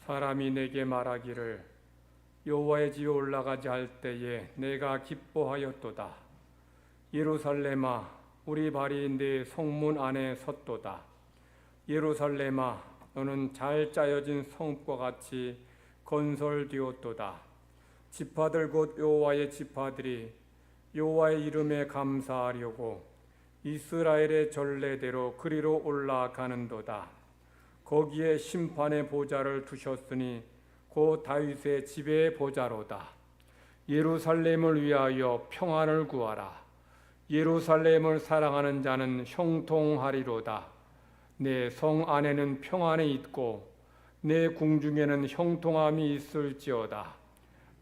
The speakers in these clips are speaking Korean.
사람이 내게 말하기를 여호와의 집에 올라가지 할 때에 내가 기뻐하였도다. 예루살렘아, 우리 발이 네 성문 안에 섰도다. 예루살렘아, 너는 잘 짜여진 성읍과 같이 건설되었도다. 지파들 곧 여호와의 지파들이 여호와의 이름에 감사하려고 이스라엘의 전례대로 그리로 올라가는도다. 거기에 심판의 보좌를 두셨으니 곧 다윗의 집의 보좌로다. 예루살렘을 위하여 평안을 구하라. 예루살렘을 사랑하는 자는 형통하리로다. 내 성 안에는 평안이 있고 내 궁중에는 형통함이 있을지어다.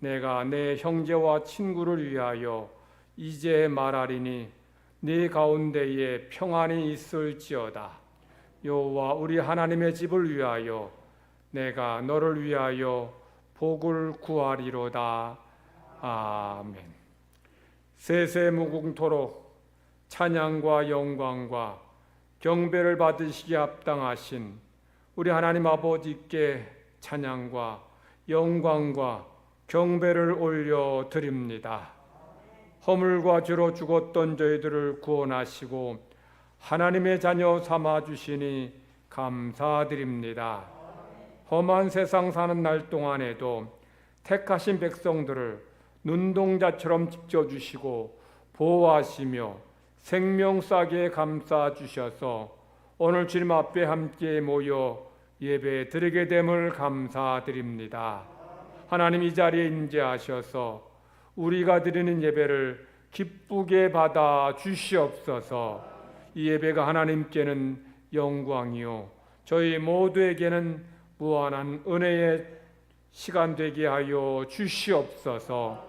내가 내 형제와 친구를 위하여 이제 말하리니 네 가운데에 평안이 있을지어다. 여호와 우리 하나님의 집을 위하여 내가 너를 위하여 복을 구하리로다. 아멘. 세세무궁토록 찬양과 영광과 경배를 받으시기에 합당하신 우리 하나님 아버지께 찬양과 영광과 경배를 올려드립니다. 허물과 죄로 죽었던 저희들을 구원하시고 하나님의 자녀 삼아주시니 감사드립니다. 험한 세상 사는 날 동안에도 택하신 백성들을 눈동자처럼 지켜주시고 보호하시며 생명싸게 감싸주셔서 오늘 주님 앞에 함께 모여 예배 드리게 됨을 감사드립니다. 하나님 이 자리에 임재하셔서 우리가 드리는 예배를 기쁘게 받아 주시옵소서. 이 예배가 하나님께는 영광이요 저희 모두에게는 무한한 은혜의 시간 되게 하여 주시옵소서.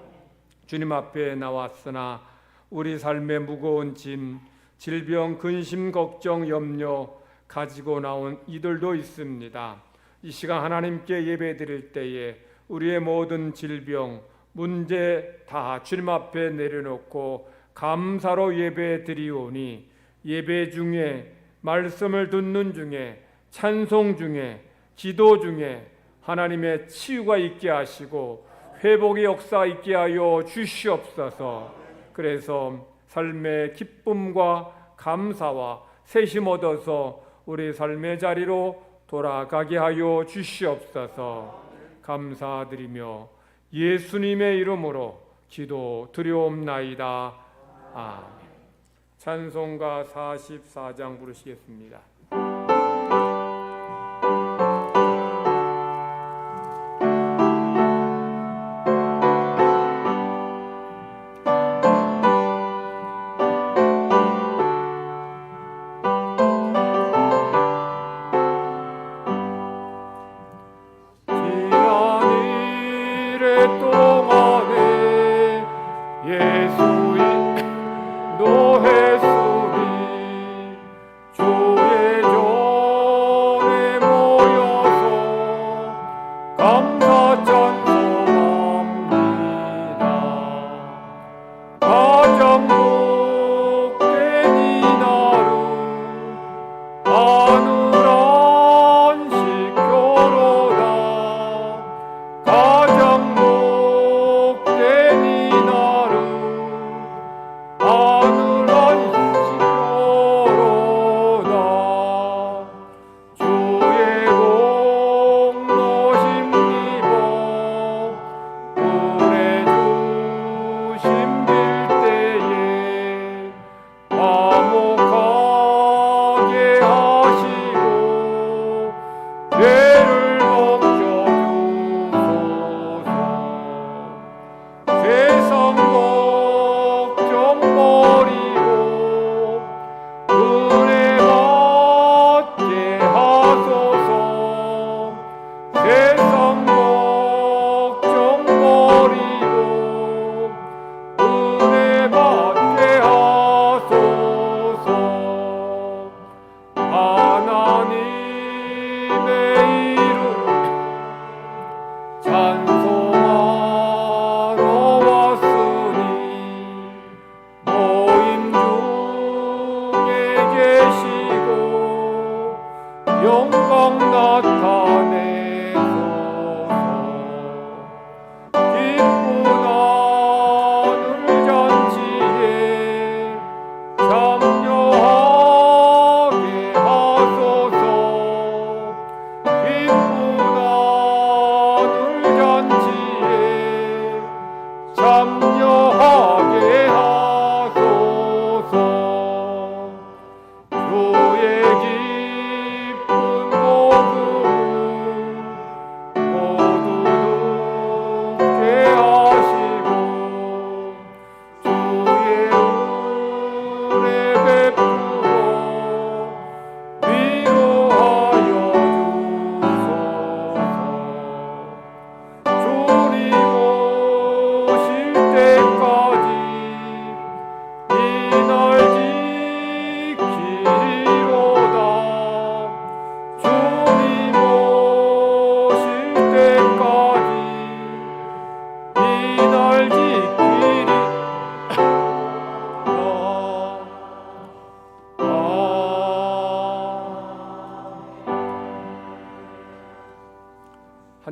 주님 앞에 나왔으나 우리 삶의 무거운 짐, 질병, 근심, 걱정, 염려 가지고 나온 이들도 있습니다. 이 시간 하나님께 예배 드릴 때에 우리의 모든 질병, 문제 다 주님 앞에 내려놓고 감사로 예배 드리오니 예배 중에 말씀을 듣는 중에 찬송 중에 기도 중에 하나님의 치유가 있게 하시고 회복의 역사 있게 하여 주시옵소서. 그래서 삶의 기쁨과 감사와 새힘 얻어서 우리 삶의 자리로 돌아가게 하여 주시옵소서. 감사드리며 예수님의 이름으로 기도 드리옵나이다. 아멘. 찬송가 44장 부르시겠습니다. 영광 나타내소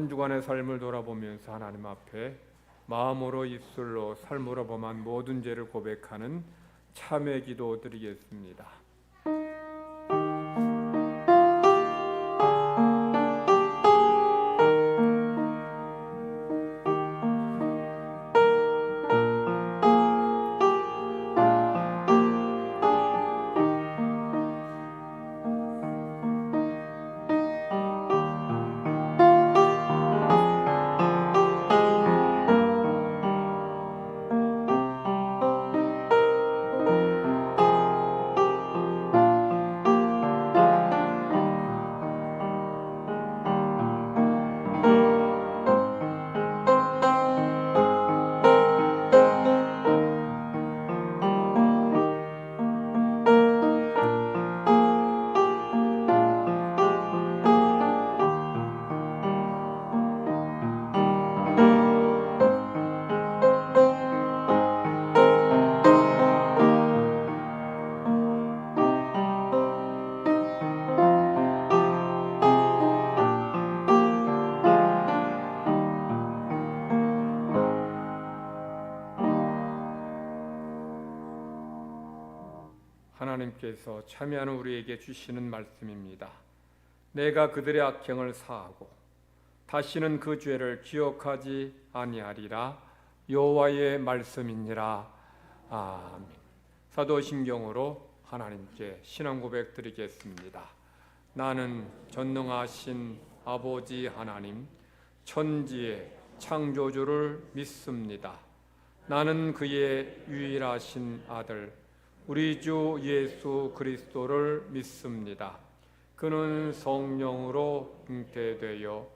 한 주간의 삶을 돌아보면서 하나님 앞에 마음으로 입술로 삶으로 범한 모든 죄를 고백하는 참회 기도 드리겠습니다. 하나님께서 참여하는 우리에게 주시는 말씀입니다. 내가 그들의 악행을 사하고 다시는 그 죄를 기억하지 아니하리라. 여호와의 말씀이니라. 아멘. 사도신경으로 하나님께 신앙 고백 드리겠습니다. 나는 전능하신 아버지 하나님, 천지의 창조주를 믿습니다. 나는 그의 유일하신 아들 우리 주 예수 그리스도를 믿습니다. 그는 성령으로 잉태되어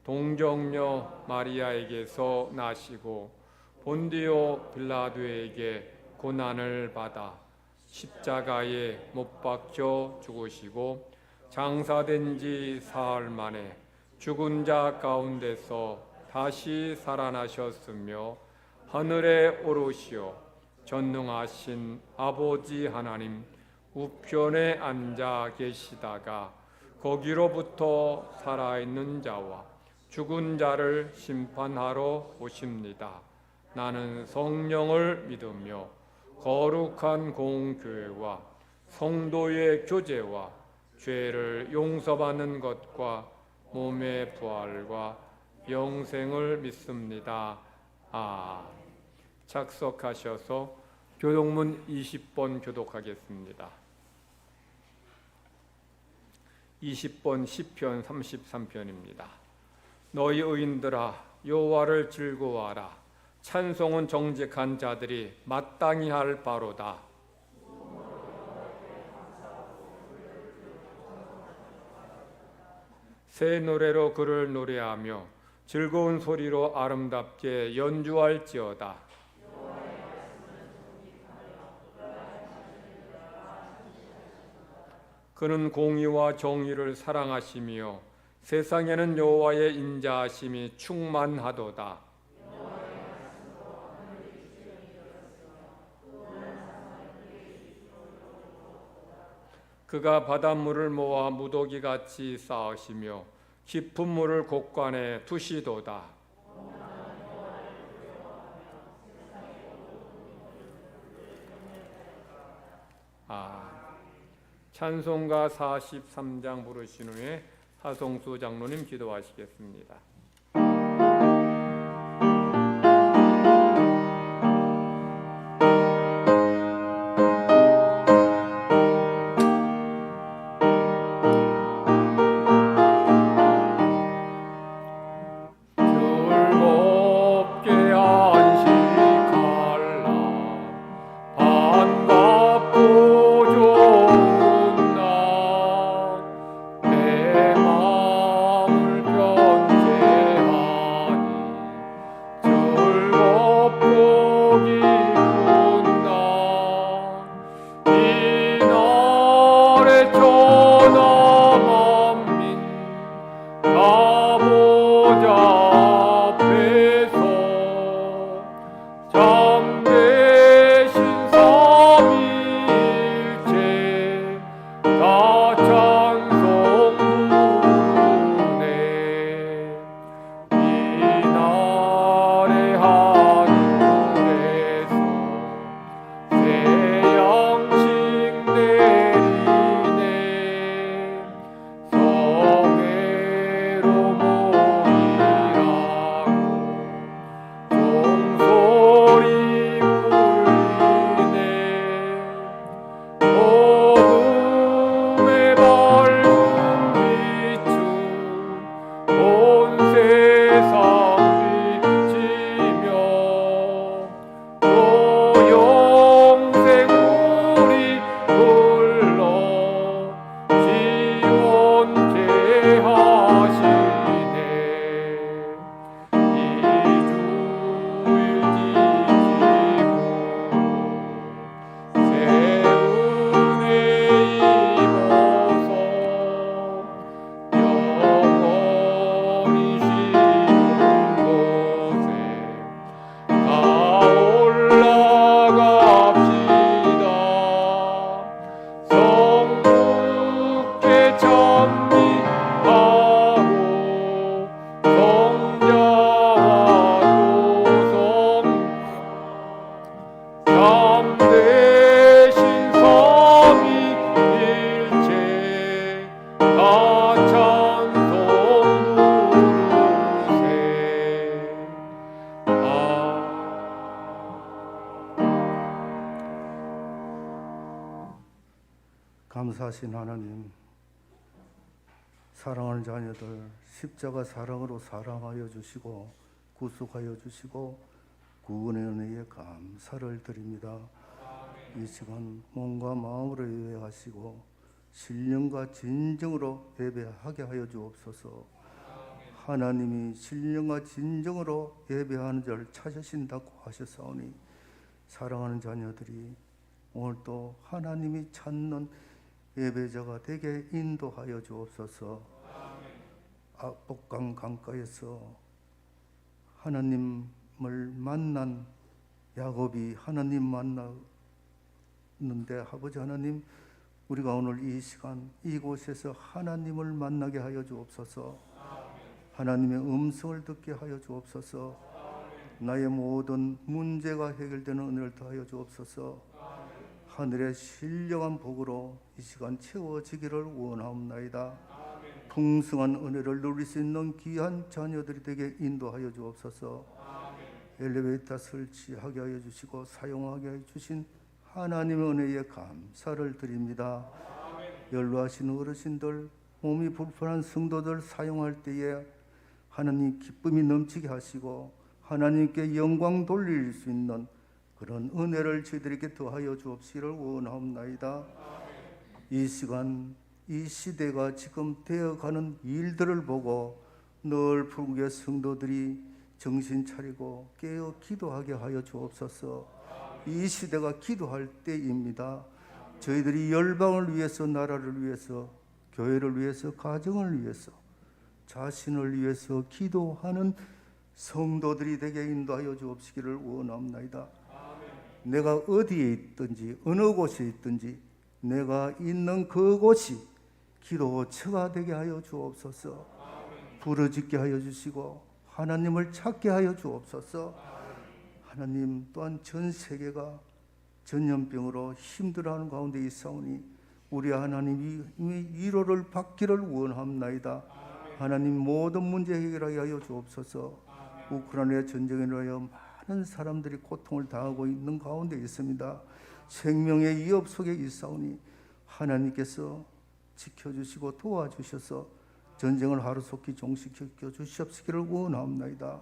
동정녀 마리아에게서 나시고 본디오 빌라도에게 고난을 받아 십자가에 못 박혀 죽으시고 장사된 지 사흘 만에 죽은 자 가운데서 다시 살아나셨으며 하늘에 오르시어 전능하신 아버지 하나님 우편에 앉아 계시다가 거기로부터 살아있는 자와 죽은 자를 심판하러 오십니다. 나는 성령을 믿으며 거룩한 공교회와 성도의 교제와 죄를 용서받는 것과 몸의 부활과 영생을 믿습니다. 착석하셔서 교독문 20번 교독하겠습니다. 20번 시편 33편입니다. 너희 의인들아 여호와를 즐거워하라. 찬송은 정직한 자들이 마땅히 할 바로다. 새 노래로 그를 노래하며 즐거운 소리로 아름답게 연주할지어다. 그는 공의와 정의를 사랑하시며 세상에는 여호와의 인자하심이 충만하도다. 그가 바닷물을 모아 무더기같이 쌓으시며 깊은 물을 곳간에 두시도다. 찬송가 43장 부르신 후에 하성수 장로님 기도하시겠습니다. 내 마음을 변 전능사신 하나님, 사랑하는 자녀들 십자가 사랑으로 사랑하여 주시고 구속하여 주시고 구원의 은혜에 감사를 드립니다. 이 시간 몸과 마음으로 예배하시고 신령과 진정으로 예배하게 하여 주옵소서. 하나님이 신령과 진정으로 예배하는 자를 찾으신다고 하셨사오니 사랑하는 자녀들이 오늘 또 하나님이 찾는 예배자가 되게 인도하여 주옵소서. 압복강 강가에서 하나님을 만난 야곱이 하나님 만났는데 아버지 하나님, 우리가 오늘 이 시간 이곳에서 하나님을 만나게 하여 주옵소서. 하나님의 음성을 듣게 하여 주옵소서. 나의 모든 문제가 해결되는 은혜를 더하여 주옵소서. 하늘의 신령한 복으로 이 시간 채워지기를 원하옵나이다. 풍성한 은혜를 누릴 수 있는 귀한 자녀들이 되게 인도하여 주옵소서. 엘리베이터 설치하게 하여 주시고 사용하게 하여 주신 하나님의 은혜에 감사를 드립니다. 연로하신 어르신들, 몸이 불편한 성도들 사용할 때에 하나님 기쁨이 넘치게 하시고 하나님께 영광 돌릴 수 있는 그런 은혜를 저희들에게 더하여 주옵시기를 원하옵나이다. 이 시간 이 시대가 지금 되어가는 일들을 보고 늘 부흥의 성도들이 정신 차리고 깨어 기도하게 하여 주옵소서. 이 시대가 기도할 때입니다. 저희들이 열방을 위해서, 나라를 위해서, 교회를 위해서, 가정을 위해서, 자신을 위해서 기도하는 성도들이 되게 인도하여 주옵시기를 원합니다. 내가 어디에 있든지 어느 곳에 있든지 내가 있는 그곳이 기도처가 되게 하여 주옵소서. 부르짖게 하여 주시고 하나님을 찾게 하여 주옵소서. 하나님, 또한 전 세계가 전염병으로 힘들어하는 가운데 있사오니 우리 하나님이 위로를 받기를 원합나이다. 하나님, 모든 문제 해결하게 하여 주옵소서. 우크라이나 전쟁에 인하여 많은 사람들이 고통을 당하고 있는 가운데 있습니다. 생명의 위협 속에 있사오니 하나님께서 지켜주시고 도와주셔서 전쟁을 하루속히 종식시켜 주시옵시기를 원합나이다.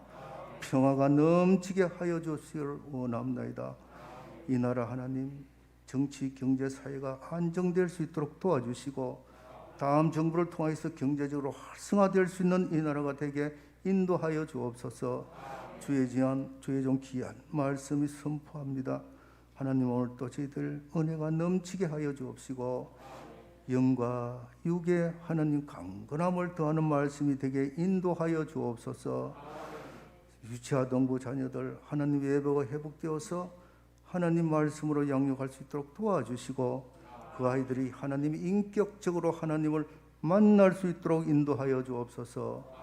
평화가 넘치게 하여 주시기를 원합나이다. 이 나라 하나님, 정치, 경제, 사회가 안정될 수 있도록 도와주시고 다음 정부를 통해서 경제적으로 활성화될 수 있는 이 나라가 되게 인도하여 주옵소서. 주의 종 귀한 말씀이 선포합니다. 하나님, 오늘 또 저희들 은혜가 넘치게 하여 주옵시고 영과 육의 하나님 강건함을 더하는 말씀이 되게 인도하여 주옵소서. 유치아동부 자녀들 하나님 예배가 회복되어서 하나님 말씀으로 양육할 수 있도록 도와주시고 그 아이들이 하나님 인격적으로 하나님을 만날 수 있도록 인도하여 주옵소서.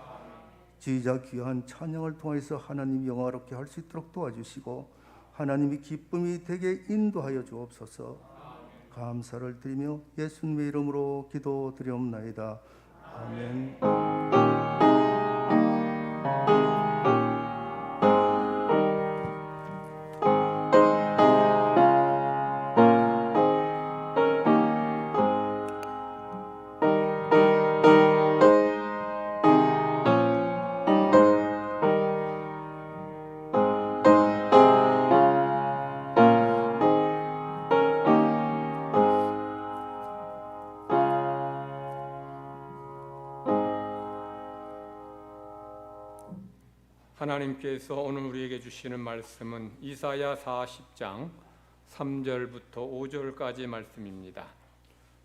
지휘자 귀한 찬양을 통해서 하나님 영화롭게 할 수 있도록 도와주시고 하나님이 기쁨이 되게 인도하여 주옵소서. 감사를 드리며 예수님의 이름으로 기도드리옵나이다. 아멘. 하나님께서 오늘 우리에게 주시는 말씀은 이사야 40장 3절부터 5절까지 말씀입니다.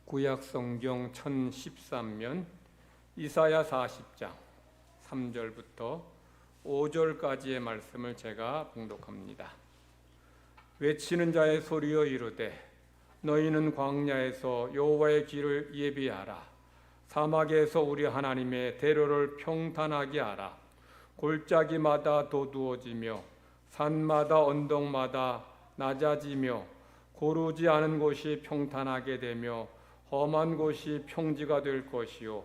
구약 성경 1013면 이사야 40장 3절부터 5절까지의 말씀을 제가 봉독합니다. 외치는 자의 소리여 이르되 너희는 광야에서 여호와의 길을 예비하라. 사막에서 우리 하나님의 대로를 평탄하게 하라. 골짜기마다 도두어지며 산마다 언덕마다 낮아지며 고르지 않은 곳이 평탄하게 되며 험한 곳이 평지가 될 것이요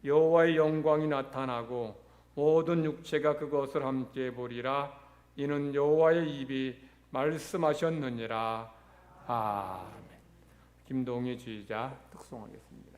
여호와의 영광이 나타나고 모든 육체가 그것을 함께 보리라. 이는 여호와의 입이 말씀하셨느니라. 아멘. 김동희 지휘자 특송하겠습니다.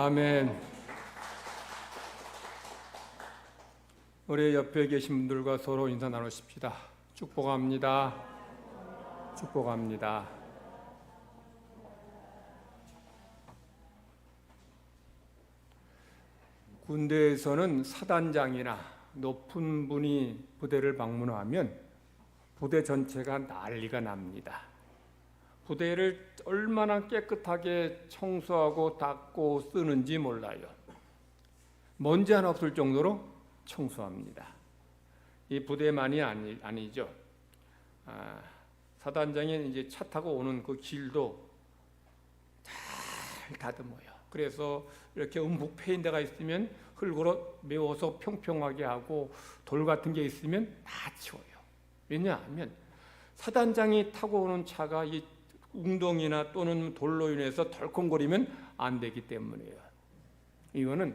아멘. 우리 옆에 계신 분들과 서로 인사 나누십시다. 축복합니다. 축복합니다. 군대에서는 사단장이나 높은 분이 부대를 방문하면 부대 전체가 난리가 납니다. 부대를 얼마나 깨끗하게 청소하고 닦고 쓰는지 몰라요. 먼지 하나 없을 정도로 청소합니다. 이 부대만이 아니죠. 사단장이 이제 차 타고 오는 그 길도 잘 다듬어요. 그래서 이렇게 움푹 패인 데가 있으면 흙으로 메워서 평평하게 하고 돌 같은 게 있으면 다 치워요. 왜냐하면 사단장이 타고 오는 차가 이 웅덩이나 또는 돌로 인해서 덜컹거리면 안 되기 때문이에요. 이거는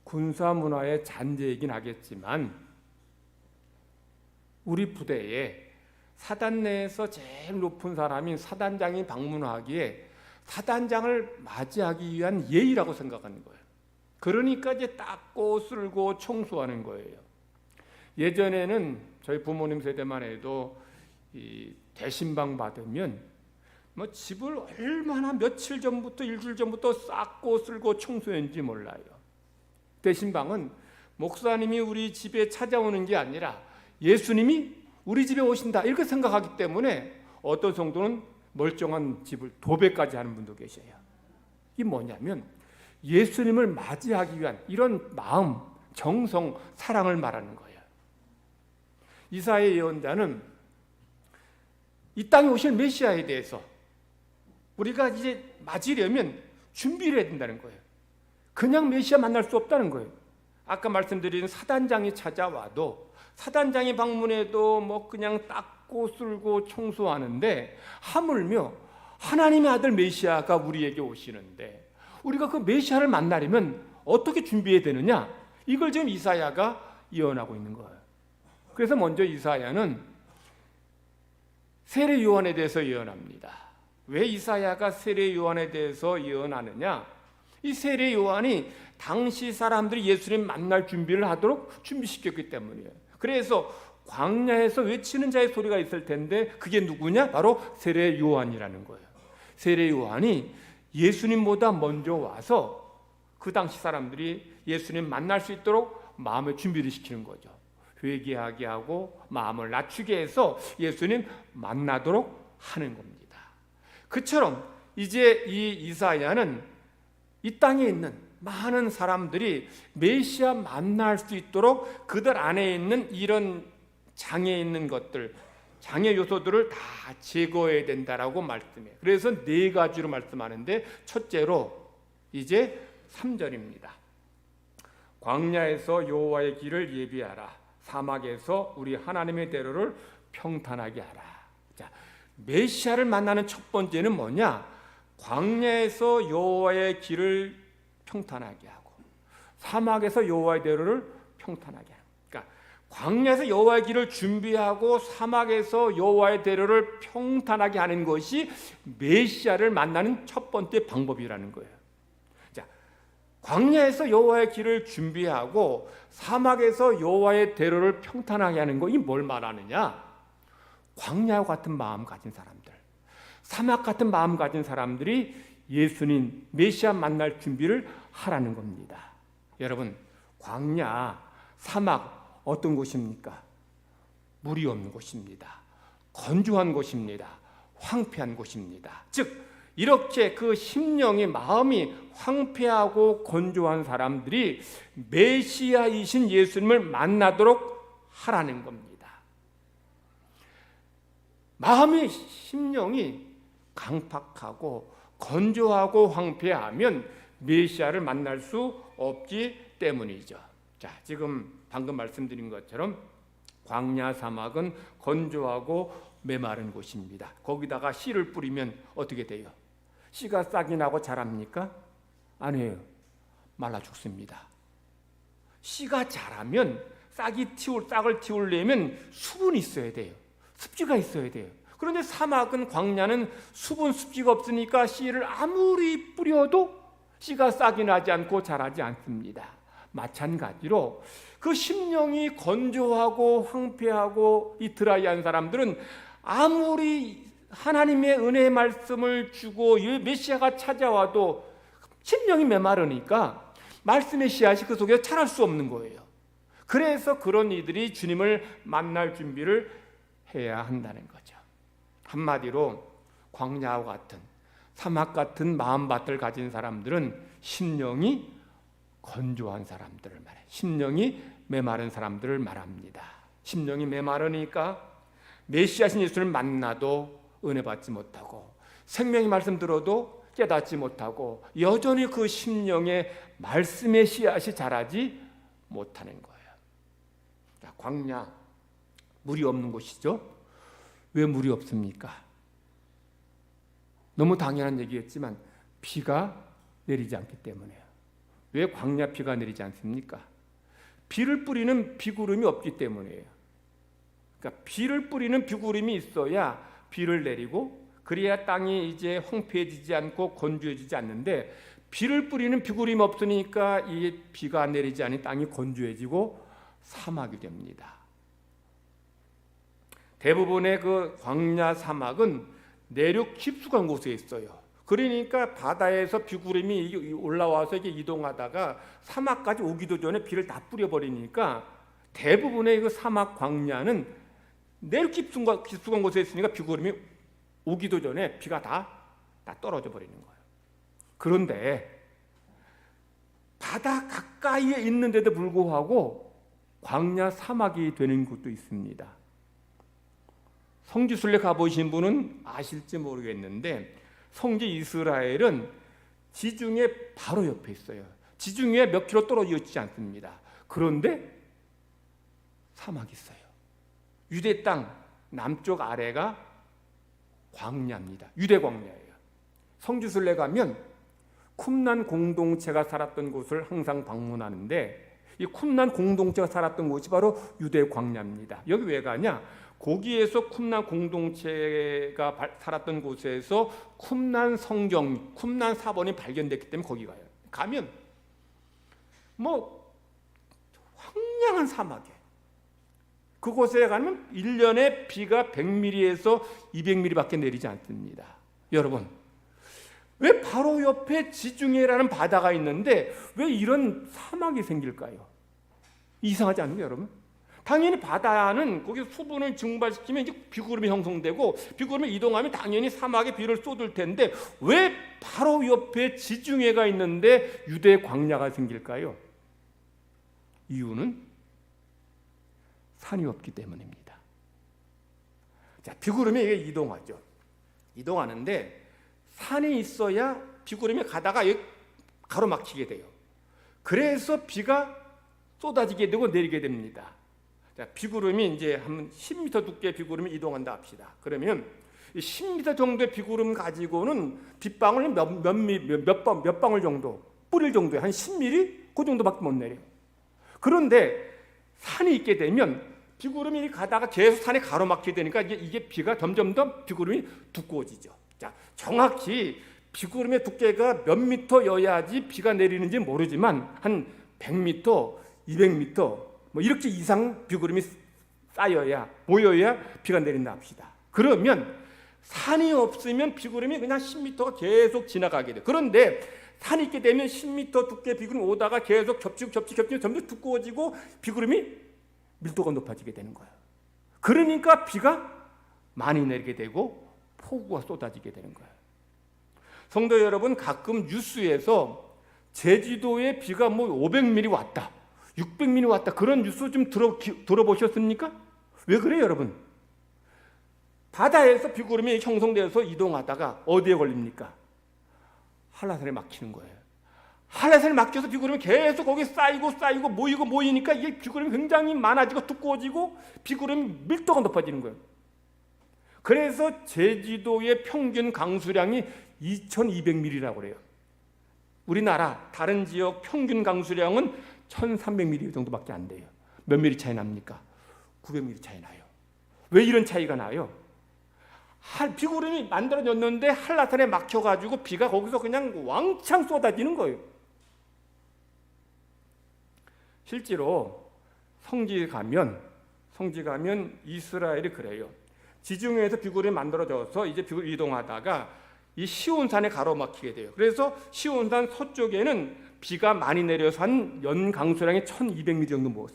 군사 문화의 잔재이긴 하겠지만 우리 부대에 사단 내에서 제일 높은 사람인 사단장이 방문하기에 사단장을 맞이하기 위한 예의라고 생각하는 거예요. 그러니까 이제 닦고 쓸고 청소하는 거예요. 예전에는 저희 부모님 세대만 해도 이 대신방 받으면 뭐 집을 얼마나 며칠 전부터 일주일 전부터 닦고 쓸고 청소했는지 몰라요. 대신방은 목사님이 우리 집에 찾아오는 게 아니라 예수님이 우리 집에 오신다 이렇게 생각하기 때문에 어떤 성도는 멀쩡한 집을 도배까지 하는 분도 계셔요. 이게 뭐냐면 예수님을 맞이하기 위한 이런 마음, 정성, 사랑을 말하는 거예요. 이사야 예언자는 이 땅에 오실 메시아에 대해서 우리가 이제 맞으려면 준비를 해야 된다는 거예요. 그냥 메시아 만날 수 없다는 거예요. 아까 말씀드린 사단장이 찾아와도 사단장이 방문해도 뭐 그냥 닦고 쓸고 청소하는데 하물며 하나님의 아들 메시아가 우리에게 오시는데 우리가 그 메시아를 만나려면 어떻게 준비해야 되느냐? 이걸 지금 이사야가 예언하고 있는 거예요. 그래서 먼저 이사야는 세례 요한에 대해서 예언합니다. 왜 이사야가 세례 요한에 대해서 예언하느냐? 이 세례 요한이 당시 사람들이 예수님 만날 준비를 하도록 준비시켰기 때문이에요. 그래서 광야에서 외치는 자의 소리가 있을 텐데 그게 누구냐? 바로 세례 요한이라는 거예요. 세례 요한이 예수님보다 먼저 와서 그 당시 사람들이 예수님 만날 수 있도록 마음의 준비를 시키는 거죠. 회개하게 하고 마음을 낮추게 해서 예수님 만나도록 하는 겁니다. 그처럼 이제 이 이사야는 이 땅에 있는 많은 사람들이 메시아 만날 수 있도록 그들 안에 있는 이런 장애 있는 것들, 장애 요소들을 다 제거해야 된다라고 말씀해요. 그래서 4가지로 말씀하는데 첫째로 이제 3절입니다. 광야에서 여호와의 길을 예비하라. 사막에서 우리 하나님의 대로를 평탄하게 하라. 자, 메시아를 만나는 첫 번째는 뭐냐? 광야에서 여호와의 길을 평탄하게 하고 사막에서 여호와의 대로를 평탄하게 하고, 그러니까 광야에서 여호와의 길을 준비하고 사막에서 여호와의 대로를 평탄하게 하는 것이 메시아를 만나는 첫 번째 방법이라는 거예요. 자, 광야에서 여호와의 길을 준비하고 사막에서 여호와의 대로를 평탄하게 하는 거, 이 뭘 말하느냐? 광야와 같은 마음 가진 사람들, 사막 같은 마음 가진 사람들이 예수님 메시아 만날 준비를 하라는 겁니다. 여러분, 광야, 사막 어떤 곳입니까? 물이 없는 곳입니다. 건조한 곳입니다. 황폐한 곳입니다. 즉 이렇게 그 심령이, 마음이 황폐하고 건조한 사람들이 메시아이신 예수님을 만나도록 하라는 겁니다. 마음의 심령이 강팍하고 건조하고 황폐하면 메시아를 만날 수 없기 때문이죠. 자, 지금 방금 말씀드린 것처럼 광야, 사막은 건조하고 메마른 곳입니다. 거기다가 씨를 뿌리면 어떻게 돼요? 씨가 싹이 나고 자랍니까? 아니에요. 말라 죽습니다. 씨가 자라면 싹을 틔우려면 수분이 있어야 돼요. 습지가 있어야 돼요. 그런데 사막은, 광야는 수분, 습지가 없으니까 씨를 아무리 뿌려도 씨가 싹이 나지 않고 자라지 않습니다. 마찬가지로 그 심령이 건조하고 황폐하고 이 드라이한 사람들은 아무리 하나님의 은혜의 말씀을 주고 메시아가 찾아와도 심령이 메마르니까 말씀의 씨앗이 그 속에 자랄 수 없는 거예요. 그래서 그런 이들이 주님을 만날 준비를 해야 한다는 거죠. 한마디로 광야와 같은, 사막 같은 마음밭을 가진 사람들은 심령이 건조한 사람들을 말해요. 심령이 메마른 사람들을 말합니다. 심령이 메마르니까 메시아신 예수를 만나도 은혜 받지 못하고 생명의 말씀 들어도 깨닫지 못하고 여전히 그 심령에 말씀의 씨앗이 자라지 못하는 거예요. 자, 광야, 물이 없는 곳이죠. 왜 물이 없습니까? 너무 당연한 얘기였지만 비가 내리지 않기 때문에요. 왜 광야 비가 내리지 않습니까? 비를 뿌리는 비구름이 없기 때문이에요. 그러니까 비를 뿌리는 비구름이 있어야 비를 내리고 그래야 땅이 이제 황폐해지지 않고 건조해지지 않는데 비를 뿌리는 비구름이 없으니까 이 비가 내리지 않은 땅이 건조해지고 사막이 됩니다. 대부분의 그 광야 사막은 내륙 깊숙한 곳에 있어요. 그러니까 바다에서 비구름이 올라와서 이게 이동하다가 사막까지 오기도 전에 비를 다 뿌려버리니까 대부분의 그 사막 광야는 내륙 깊숙한 곳에 있으니까 비구름이 오기도 전에 비가 다 떨어져 버리는 거예요. 그런데 바다 가까이에 있는데도 불구하고 광야 사막이 되는 곳도 있습니다. 성지순례 가보신 분은 아실지 모르겠는데 성지 이스라엘은 지중해 바로 옆에 있어요. 지중해 몇 킬로 떨어져 있지 않습니다. 그런데 사막이 있어요. 유대 땅 남쪽 아래가 광야입니다. 유대 광야예요. 성지순례 가면 쿰난 공동체가 살았던 곳을 항상 방문하는데 이 쿰난 공동체가 살았던 곳이 바로 유대 광야입니다. 여기 왜 가냐? 거기에서 쿰난 공동체가 살았던 곳에서 쿰난 성경, 쿰난 사본이 발견됐기 때문에 거기 가요. 가면 뭐 황량한 사막에 그곳에 가면 1년에 비가 100mm에서 200mm밖에 내리지 않습니다. 여러분, 왜 바로 옆에 지중해라는 바다가 있는데 왜 이런 사막이 생길까요? 이상하지 않나요, 여러분? 당연히 바다는 거기 수분을 증발시키면 이제 비구름이 형성되고 비구름이 이동하면 당연히 사막에 비를 쏟을 텐데 왜 바로 옆에 지중해가 있는데 유대 광야가 생길까요? 이유는 산이 없기 때문입니다. 자, 비구름이 이동하죠. 이동하는데 산이 있어야 비구름이 가다가 가로막히게 돼요. 그래서 비가 쏟아지게 되고 내리게 됩니다. 자, 비구름이 이제 한 10m 두께의 비구름이 이동한다 합시다. 그러면 10m 정도의 비구름 가지고는 빗방울 몇 방울 정도 뿌릴 정도에 한 10mm 그 정도밖에 못 내려요. 그런데 산이 있게 되면 비구름이 가다가 계속 산에 가로막히게 되니까 이게 비가 점점 더 비구름이 두꺼워지죠. 자, 정확히 비구름의 두께가 몇 미터여야지 비가 내리는지 모르지만 한 100m, 200m 뭐 이렇게 이상 비구름이 쌓여야 모여야 비가 내린다 합시다. 그러면 산이 없으면 비구름이 그냥 10m가 계속 지나가게 돼요. 그런데 산이 있게 되면 10m 두께 비구름이 오다가 계속 겹치고 점점 두꺼워지고 비구름이 밀도가 높아지게 되는 거예요. 그러니까 비가 많이 내리게 되고 폭우가 쏟아지게 되는 거예요. 성도 여러분, 가끔 뉴스에서 제주도에 비가 뭐 500mm 왔다, 600mm 왔다 그런 뉴스 좀 들어보셨습니까? 왜 그래요, 여러분? 바다에서 비구름이 형성되어서 이동하다가 어디에 걸립니까? 한라산에 막히는 거예요. 한라산에 막혀서 비구름이 계속 거기 쌓이고 모이니까 이게 비구름이 굉장히 많아지고 두꺼워지고 비구름 밀도가 높아지는 거예요. 그래서 제주도의 평균 강수량이 2200mm라고 그래요. 우리나라 다른 지역 평균 강수량은 1300mm 정도밖에 안 돼요. 몇 미리 차이 납니까? 900mm 차이 나요. 왜 이런 차이가 나요? 비구름이 만들어졌는데 한라산에 막혀가지고 비가 거기서 그냥 왕창 쏟아지는 거예요. 실제로 성지 가면 이스라엘이 그래요. 지중해에서 비구름이 만들어져서 이제 비구름이 이동하다가 이 시온산에 가로막히게 돼요. 그래서 시온산 서쪽에는 비가 많이 내려서 한 연 강수량이 1200mm 정도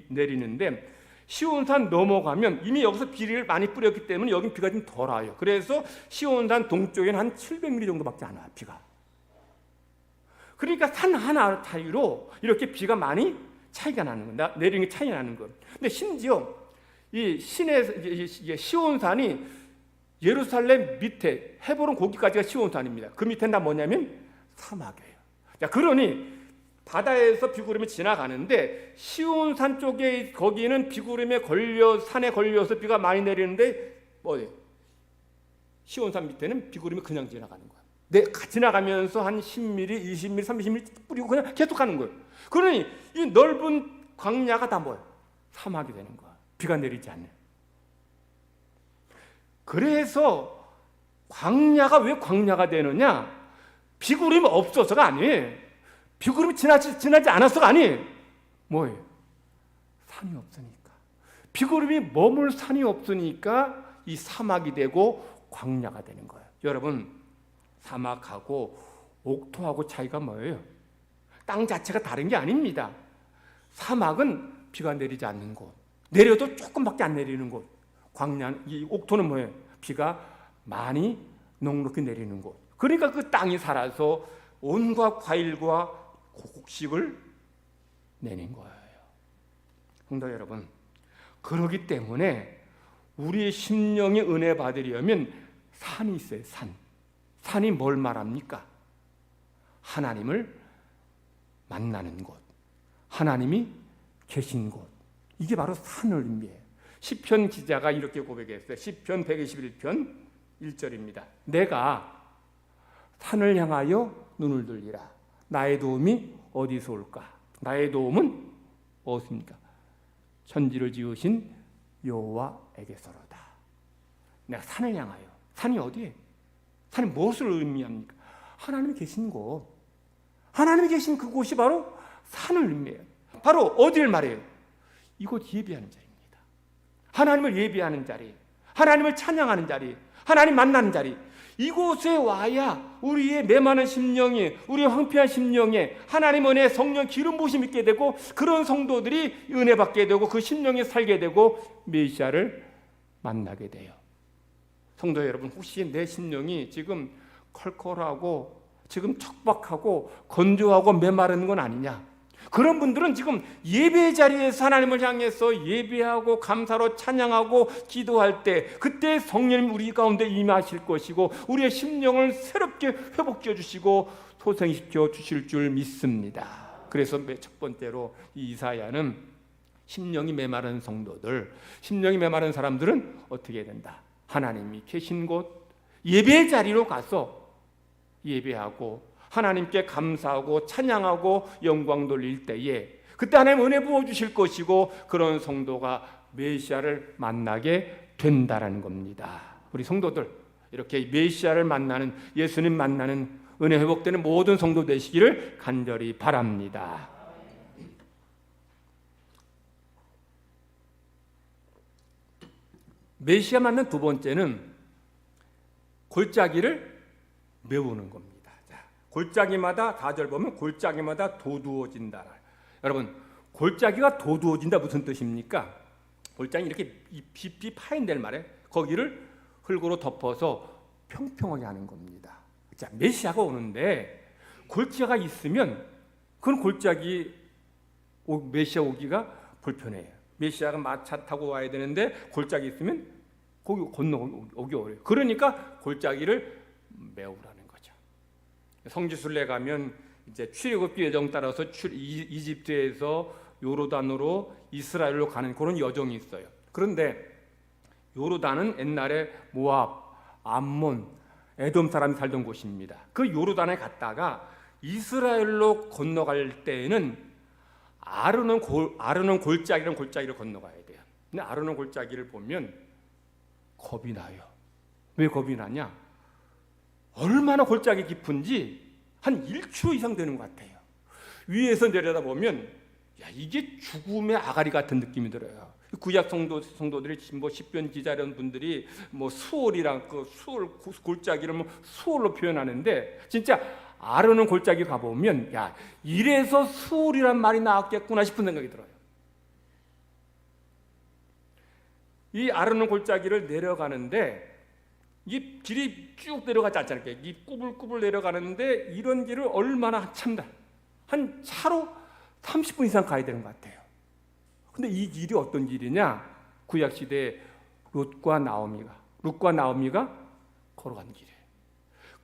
내리는데 시온산 넘어가면 이미 여기서 비를 많이 뿌렸기 때문에 여긴 비가 좀 덜 와요. 그래서 시온산 동쪽에는 한 700mm 정도밖에 안 와요, 비가. 그러니까 산 하나 차이로 이렇게 비가 많이 차이가 나는 거예요. 내리는 게 차이 나는 거예요. 근데 심지어 이 시온산이 예루살렘 밑에 헤브론 거기까지가 시온산입니다. 그 밑에는 다 뭐냐면 사막이에요. 자, 그러니 바다에서 비구름이 지나가는데 시온산 쪽에 거기는 비구름에 걸려 산에 걸려서 비가 많이 내리는데 시온산 밑에는 비구름이 그냥 지나가는 거야. 지나가면서 한 10mm, 20mm, 30mm 뿌리고 그냥 계속 가는 거예요. 그러니 이 넓은 광야가 다 뭐예요? 사막이 되는 거야. 비가 내리지 않는. 그래서 광야가 왜 광야가 되느냐? 비구름이 없어서가 아니에요. 비구름이 지나지 않았어가 아니에요. 뭐예요? 산이 없으니까. 비구름이 머물 산이 없으니까 이 사막이 되고 광야가 되는 거예요. 여러분, 사막하고 옥토하고 차이가 뭐예요? 땅 자체가 다른 게 아닙니다. 사막은 비가 내리지 않는 곳, 내려도 조금밖에 안 내리는 곳. 이 옥토는 뭐예요? 비가 많이 넉넉히 내리는 곳. 그러니까 그 땅이 살아서 온갖 과일과 곡식을 내는 거예요. 성도 여러분, 그러기 때문에 우리의 심령이 은혜 받으려면 산이 있어요. 산이 뭘 말합니까? 하나님을 만나는 곳, 하나님이 계신 곳. 이게 바로 산을 의미해요. 시편 기자가 이렇게 고백했어요. 시편 121편 1절입니다. 내가 산을 향하여 눈을 들리라. 나의 도움이 어디서 올까? 나의 도움은 어디입니까? 천지를 지으신 여호와에게서로다. 내가 산을 향하여. 산이 어디에? 산이 무엇을 의미합니까? 하나님이 계신 곳. 하나님이 계신 그곳이 바로 산을 의미해요. 바로 어디를 말해요? 이곳 예배하는 자리입니다. 하나님을 예배하는 자리, 하나님을 찬양하는 자리, 하나님 만나는 자리. 이곳에 와야 우리의 메마른 심령이, 우리의 황폐한 심령에 하나님 은혜, 성령 기름 부으심 있게 되고, 그런 성도들이 은혜 받게 되고 그 심령이 살게 되고 메시아를 만나게 돼요. 성도 여러분, 혹시 내 심령이 지금 컬컬하고 지금 척박하고 건조하고 메마른 건 아니냐? 그런 분들은 지금 예배 자리에서 하나님을 향해서 예배하고 감사로 찬양하고 기도할 때, 그때 성령님 우리 가운데 임하실 것이고 우리의 심령을 새롭게 회복시켜 주시고 소생시켜 주실 줄 믿습니다. 그래서 첫 번째로 이 이사야는 심령이 메마른 성도들, 심령이 메마른 사람들은 어떻게 해야 된다? 하나님이 계신 곳 예배 자리로 가서 예배하고 하나님께 감사하고 찬양하고 영광 돌릴 때에 그때 하나님 은혜 부어주실 것이고 그런 성도가 메시아를 만나게 된다라는 겁니다. 우리 성도들 이렇게 메시아를 만나는, 예수님 만나는 은혜 회복되는 모든 성도 되시기를 간절히 바랍니다. 메시아 만난 두 번째는 골짜기를 메우는 겁니다. 골짜기마다 4절 보면 골짜기마다 도두어진다. 여러분, 골짜기가 도두어진다 무슨 뜻입니까? 골짜기 이렇게 깊이 파인될 말에 거기를 흙으로 덮어서 평평하게 하는 겁니다. 자, 메시아가 오는데 골짜기가 있으면 그건 메시아 오기가 불편해요. 메시아가 마차 타고 와야 되는데 골짜기 있으면 거기 건너오기 어려워요. 그러니까 골짜기를 메우라는 거죠. 성지순례 가면 이제 출애굽기 여정 따라서 이집트에서 요르단으로 이스라엘로 가는 그런 여정이 있어요. 그런데 요르단은 옛날에 모압, 암몬, 에돔 사람이 살던 곳입니다. 그 요르단에 갔다가 이스라엘로 건너갈 때에는 아르논 골짜기라는 골짜기를 건너가야 돼요. 근데 아르논 골짜기를 보면 겁이 나요. 왜 겁이 나냐? 얼마나 골짜기 깊은지 한 1km 이상 되는 것 같아요. 위에서 내려다보면 이게 죽음의 아가리 같은 느낌이 들어요. 구약 성도들이 뭐 시편 기자라는 분들이 뭐 수월이랑 그 수월 골짜기를 뭐 수월로 표현하는데, 진짜 아르논 골짜기 가보면 이래서 수월이란 말이 나왔겠구나 싶은 생각이 들어요. 이 아르논 골짜기를 내려가는데 이 길이 쭉 내려가지 않잖아요. 이 꾸불꾸불 내려가는데 이런 길을 얼마나 한 차로 30분 이상 가야 되는 것 같아요. 근데 이 길이 어떤 길이냐? 구약 시대에 룻과 나오미가 걸어간 길이에요.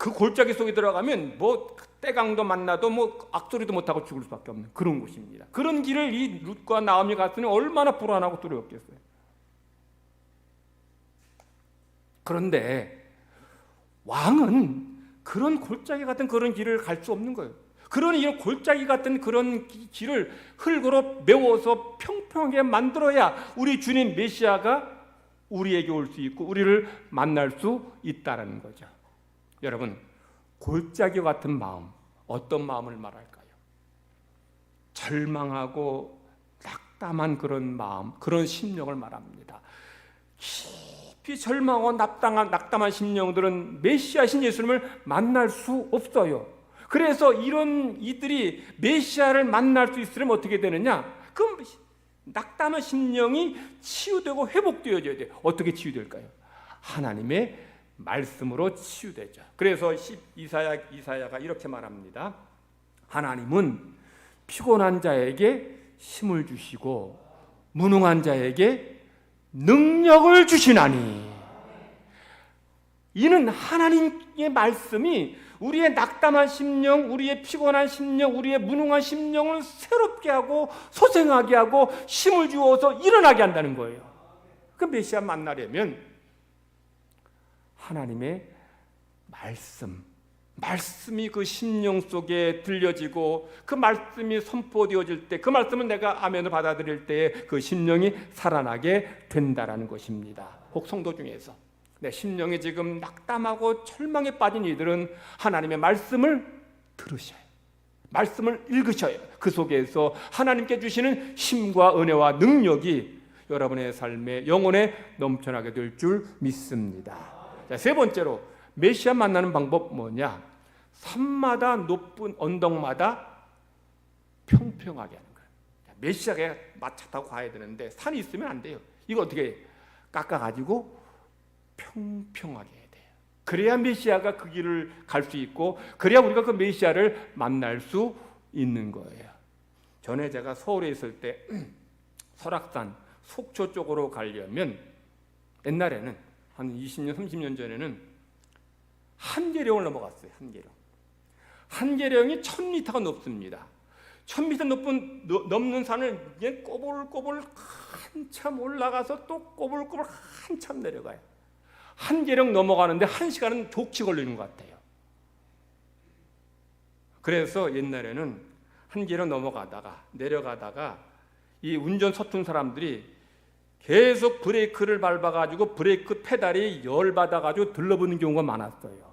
그 골짜기 속에 들어가면 뭐 떼강도 만나도 뭐 악소리도 못하고 죽을 수밖에 없는 그런 곳입니다. 그런 길을 이 룻과 나오미 갔으니 얼마나 불안하고 두려웠겠어요. 그런데 왕은 그런 골짜기 같은 그런 길을 갈 수 없는 거예요. 그러니 이런 골짜기 같은 그런 길을 흙으로 메워서 평평하게 만들어야 우리 주님 메시아가 우리에게 올 수 있고 우리를 만날 수 있다는 거죠. 여러분, 골짜기 같은 마음, 어떤 마음을 말할까요? 절망하고 낙담한 그런 마음, 그런 심령을 말합니다. 깊이 절망하고 낙담한 심령들은 메시아신 예수님을 만날 수 없어요. 그래서 이런 이들이 메시아를 만날 수 있으려면 어떻게 되느냐? 그 낙담한 심령이 치유되고 회복되어져야 돼요. 어떻게 치유될까요? 하나님의 말씀으로 치유되죠. 그래서 이사야가 이렇게 말합니다. 하나님은 피곤한 자에게 힘을 주시고 무능한 자에게 능력을 주시나니. 이는 하나님의 말씀이 우리의 낙담한 심령, 우리의 피곤한 심령, 우리의 무능한 심령을 새롭게 하고 소생하게 하고 힘을 주어서 일어나게 한다는 거예요. 그 메시아 만나려면 하나님의 말씀이 그 심령 속에 들려지고 그 말씀이 선포되어질 때, 그 말씀은 내가 아멘을 받아들일 때 그 심령이 살아나게 된다라는 것입니다. 혹 성도 중에서 내 심령이 지금 낙담하고 절망에 빠진 이들은 하나님의 말씀을 들으셔요. 말씀을 읽으셔요. 그 속에서 하나님께 주시는 힘과 은혜와 능력이 여러분의 삶에 영혼에 넘쳐나게 될 줄 믿습니다. 자, 세 번째로 메시아 만나는 방법 뭐냐? 산마다 높은 언덕마다 평평하게 하는 거예요. 메시아가 마차 타고 가야 되는데 산이 있으면 안 돼요. 이거 어떻게 깎아가지고 평평하게 해야 돼요. 그래야 메시아가 그 길을 갈 수 있고 그래야 우리가 그 메시아를 만날 수 있는 거예요. 전에 제가 서울에 있을 때 설악산, 속초 쪽으로 가려면 옛날에는 한 20년, 30년 전에는 한계령을 넘어갔어요. 한계령이 1000m가 높습니다. 1000m 넘는 산을 그냥 꼬불꼬불 한참 올라가서 또 꼬불꼬불 한참 내려가요. 한계령 넘어가는데 1시간은 족치 걸리는 것 같아요. 그래서 옛날에는 한계령 내려가다가 이 운전 서툰 사람들이 계속 브레이크를 밟아가지고 브레이크 페달이 열받아가지고 들러붙는 경우가 많았어요.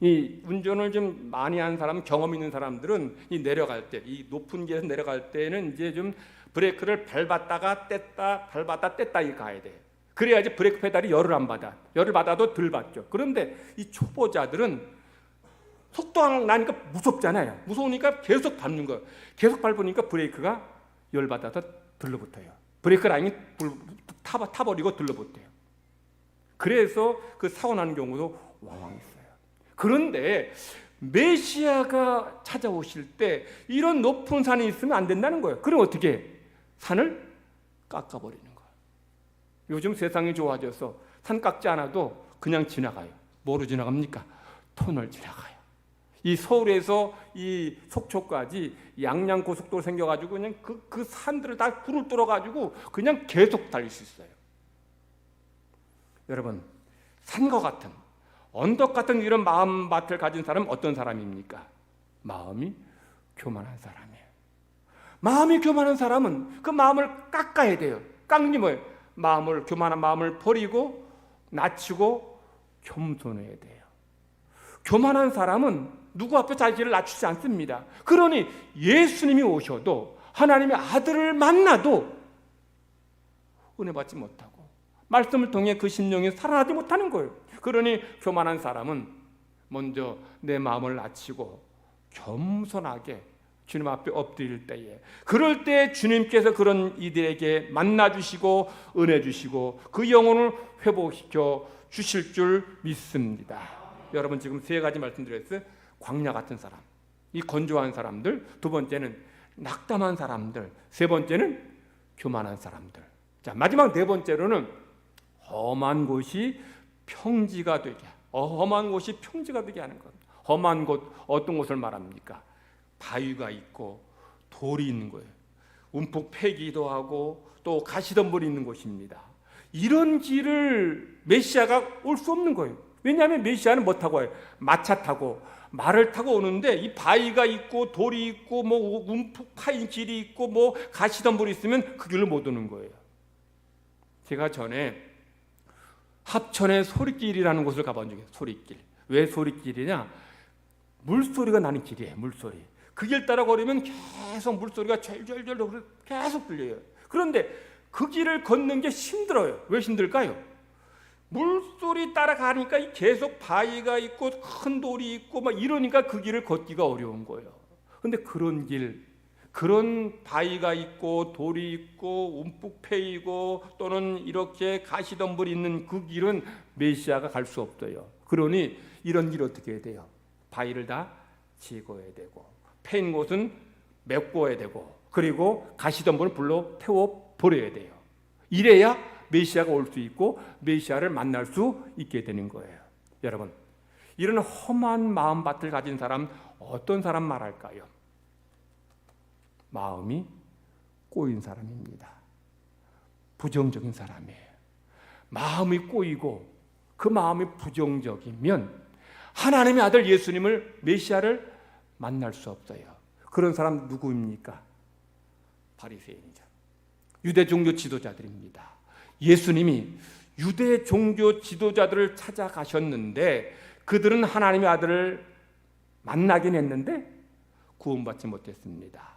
이 운전을 좀 많이 한 사람, 경험 있는 사람들은 이 내려갈 때, 이 높은 길에서 내려갈 때는 이제 좀 브레이크를 밟았다가 뗐다 이렇게 가야 돼요. 그래야지 브레이크 페달이 열을 안 받아. 열을 받아도 덜 받죠. 그런데 이 초보자들은 속도가 나니까 무섭잖아요. 무서우니까 계속 밟는 거예요. 계속 밟으니까 브레이크가 열 받아서 들러붙어요. 브레이크 라인이 타버리고 들러붙어요. 그래서 그 사고 나는 경우도 왕왕 있어요. 그런데 메시아가 찾아오실 때 이런 높은 산이 있으면 안 된다는 거예요. 그럼 어떻게? 산을 깎아버리는 거예요. 요즘 세상이 좋아져서 산 깎지 않아도 그냥 지나가요. 뭐로 지나갑니까? 터널 지나가요. 이 서울에서 이 속초까지 양양고속도로 생겨가지고 그냥 그 산들을 다 불을 뚫어가지고 그냥 계속 달릴 수 있어요. 여러분, 산과 같은 언덕 같은 이런 마음밭을 가진 사람은 어떤 사람입니까? 마음이 교만한 사람이에요. 마음이 교만한 사람은 그 마음을 깎아야 돼요. 깎는 게 뭐예요? 교만한 마음을 버리고 낮추고 겸손해야 돼요. 교만한 사람은 누구 앞에 자기를 낮추지 않습니다. 그러니 예수님이 오셔도 하나님의 아들을 만나도 은혜 받지 못하고 말씀을 통해 그 심령이 살아나지 못하는 거예요. 그러니 교만한 사람은 먼저 내 마음을 낮추고 겸손하게 주님 앞에 엎드릴 때에, 그럴 때 주님께서 그런 이들에게 만나주시고 은혜 주시고 그 영혼을 회복시켜 주실 줄 믿습니다. 여러분, 지금 세 가지 말씀드렸어요. 광야 같은 사람, 이 건조한 사람들, 두 번째는 낙담한 사람들, 세 번째는 교만한 사람들. 자, 마지막 네 번째로는 험한 곳이 평지가 되게, 험한 곳이 평지가 되게 하는 것. 험한 곳, 어떤 곳을 말합니까? 바위가 있고 돌이 있는 거예요. 움푹 패기도 하고 또 가시덤불이 있는 곳입니다. 이런 길을 메시아가 올 수 없는 거예요. 왜냐하면 메시아는 뭐 타고 와요? 마차 타고 말을 타고 오는데 이 바위가 있고 돌이 있고 뭐 움푹 파인 길이 있고 뭐 가시덤불이 있으면 그 길을 못 오는 거예요. 제가 전에 합천의 소리길이라는 곳을 가본 적이 있어요. 소리길. 왜 소리길이냐? 물소리가 나는 길이에요. 물소리. 그 길 따라 걸으면 계속 물소리가 절절절 계속 들려요. 그런데 그 길을 걷는 게 힘들어요. 왜 힘들까요? 물소리 따라가니까 계속 바위가 있고 큰 돌이 있고 막 이러니까 그 길을 걷기가 어려운 거예요. 그런데 그런 길, 그런 바위가 있고 돌이 있고 움푹 패이고 또는 이렇게 가시덤불이 있는 그 길은 메시아가 갈 수 없어요. 그러니 이런 길 어떻게 해야 돼요? 바위를 다 제거해야 되고 패인 곳은 메꿔야 되고 그리고 가시덤불은 불로 태워 버려야 돼요. 이래야 메시아가 올 수 있고 메시아를 만날 수 있게 되는 거예요. 여러분, 이런 험한 마음밭을 가진 사람 어떤 사람 말할까요? 마음이 꼬인 사람입니다. 부정적인 사람이에요. 마음이 꼬이고 그 마음이 부정적이면 하나님의 아들 예수님을 메시아를 만날 수 없어요. 그런 사람 누구입니까? 바리새인이죠. 유대 종교 지도자들입니다. 예수님이 유대 종교 지도자들을 찾아가셨는데 그들은 하나님의 아들을 만나긴 했는데 구원받지 못했습니다.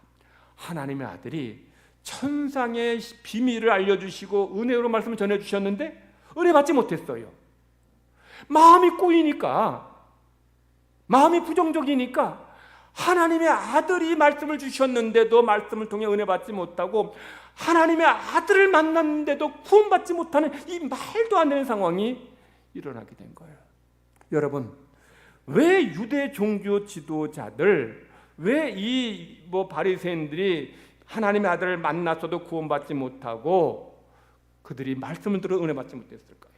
하나님의 아들이 천상의 비밀을 알려주시고 은혜로 말씀을 전해주셨는데 은혜 받지 못했어요. 마음이 꼬이니까, 마음이 부정적이니까 하나님의 아들이 말씀을 주셨는데도 말씀을 통해 은혜 받지 못하고 하나님의 아들을 만났는데도 구원받지 못하는 이 말도 안 되는 상황이 일어나게 된 거예요. 여러분, 왜 유대 종교 지도자들, 왜 이 바리새인들이 하나님의 아들을 만났어도 구원받지 못하고 그들이 말씀을 들어 은혜 받지 못했을까요?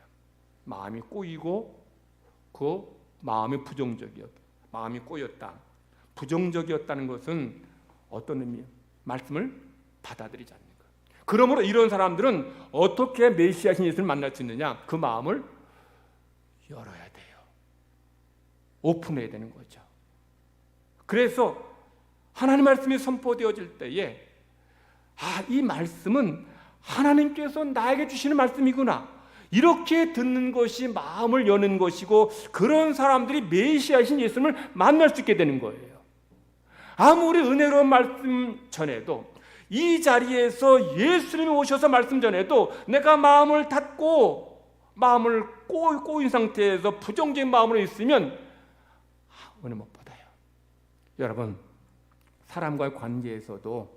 마음이 꼬이고 그 마음이 부정적이었다. 마음이 꼬였다. 부정적이었다는 것은 어떤 의미예요? 말씀을 받아들이지 않는 것. 그러므로 이런 사람들은 어떻게 메시아신 예수를 만날 수 있느냐? 그 마음을 열어야 돼요. 오픈해야 되는 거죠. 그래서 하나님 말씀이 선포되어질 때에 이 말씀은 하나님께서 나에게 주시는 말씀이구나. 이렇게 듣는 것이 마음을 여는 것이고 그런 사람들이 메시아신 예수님을 만날 수 있게 되는 거예요. 아무리 은혜로운 말씀 전해도 이 자리에서 예수님이 오셔서 말씀 전해도 내가 마음을 닫고 마음을 꼬인 상태에서 부정적인 마음으로 있으면 은혜 못 받아요. 여러분, 사람과의 관계에서도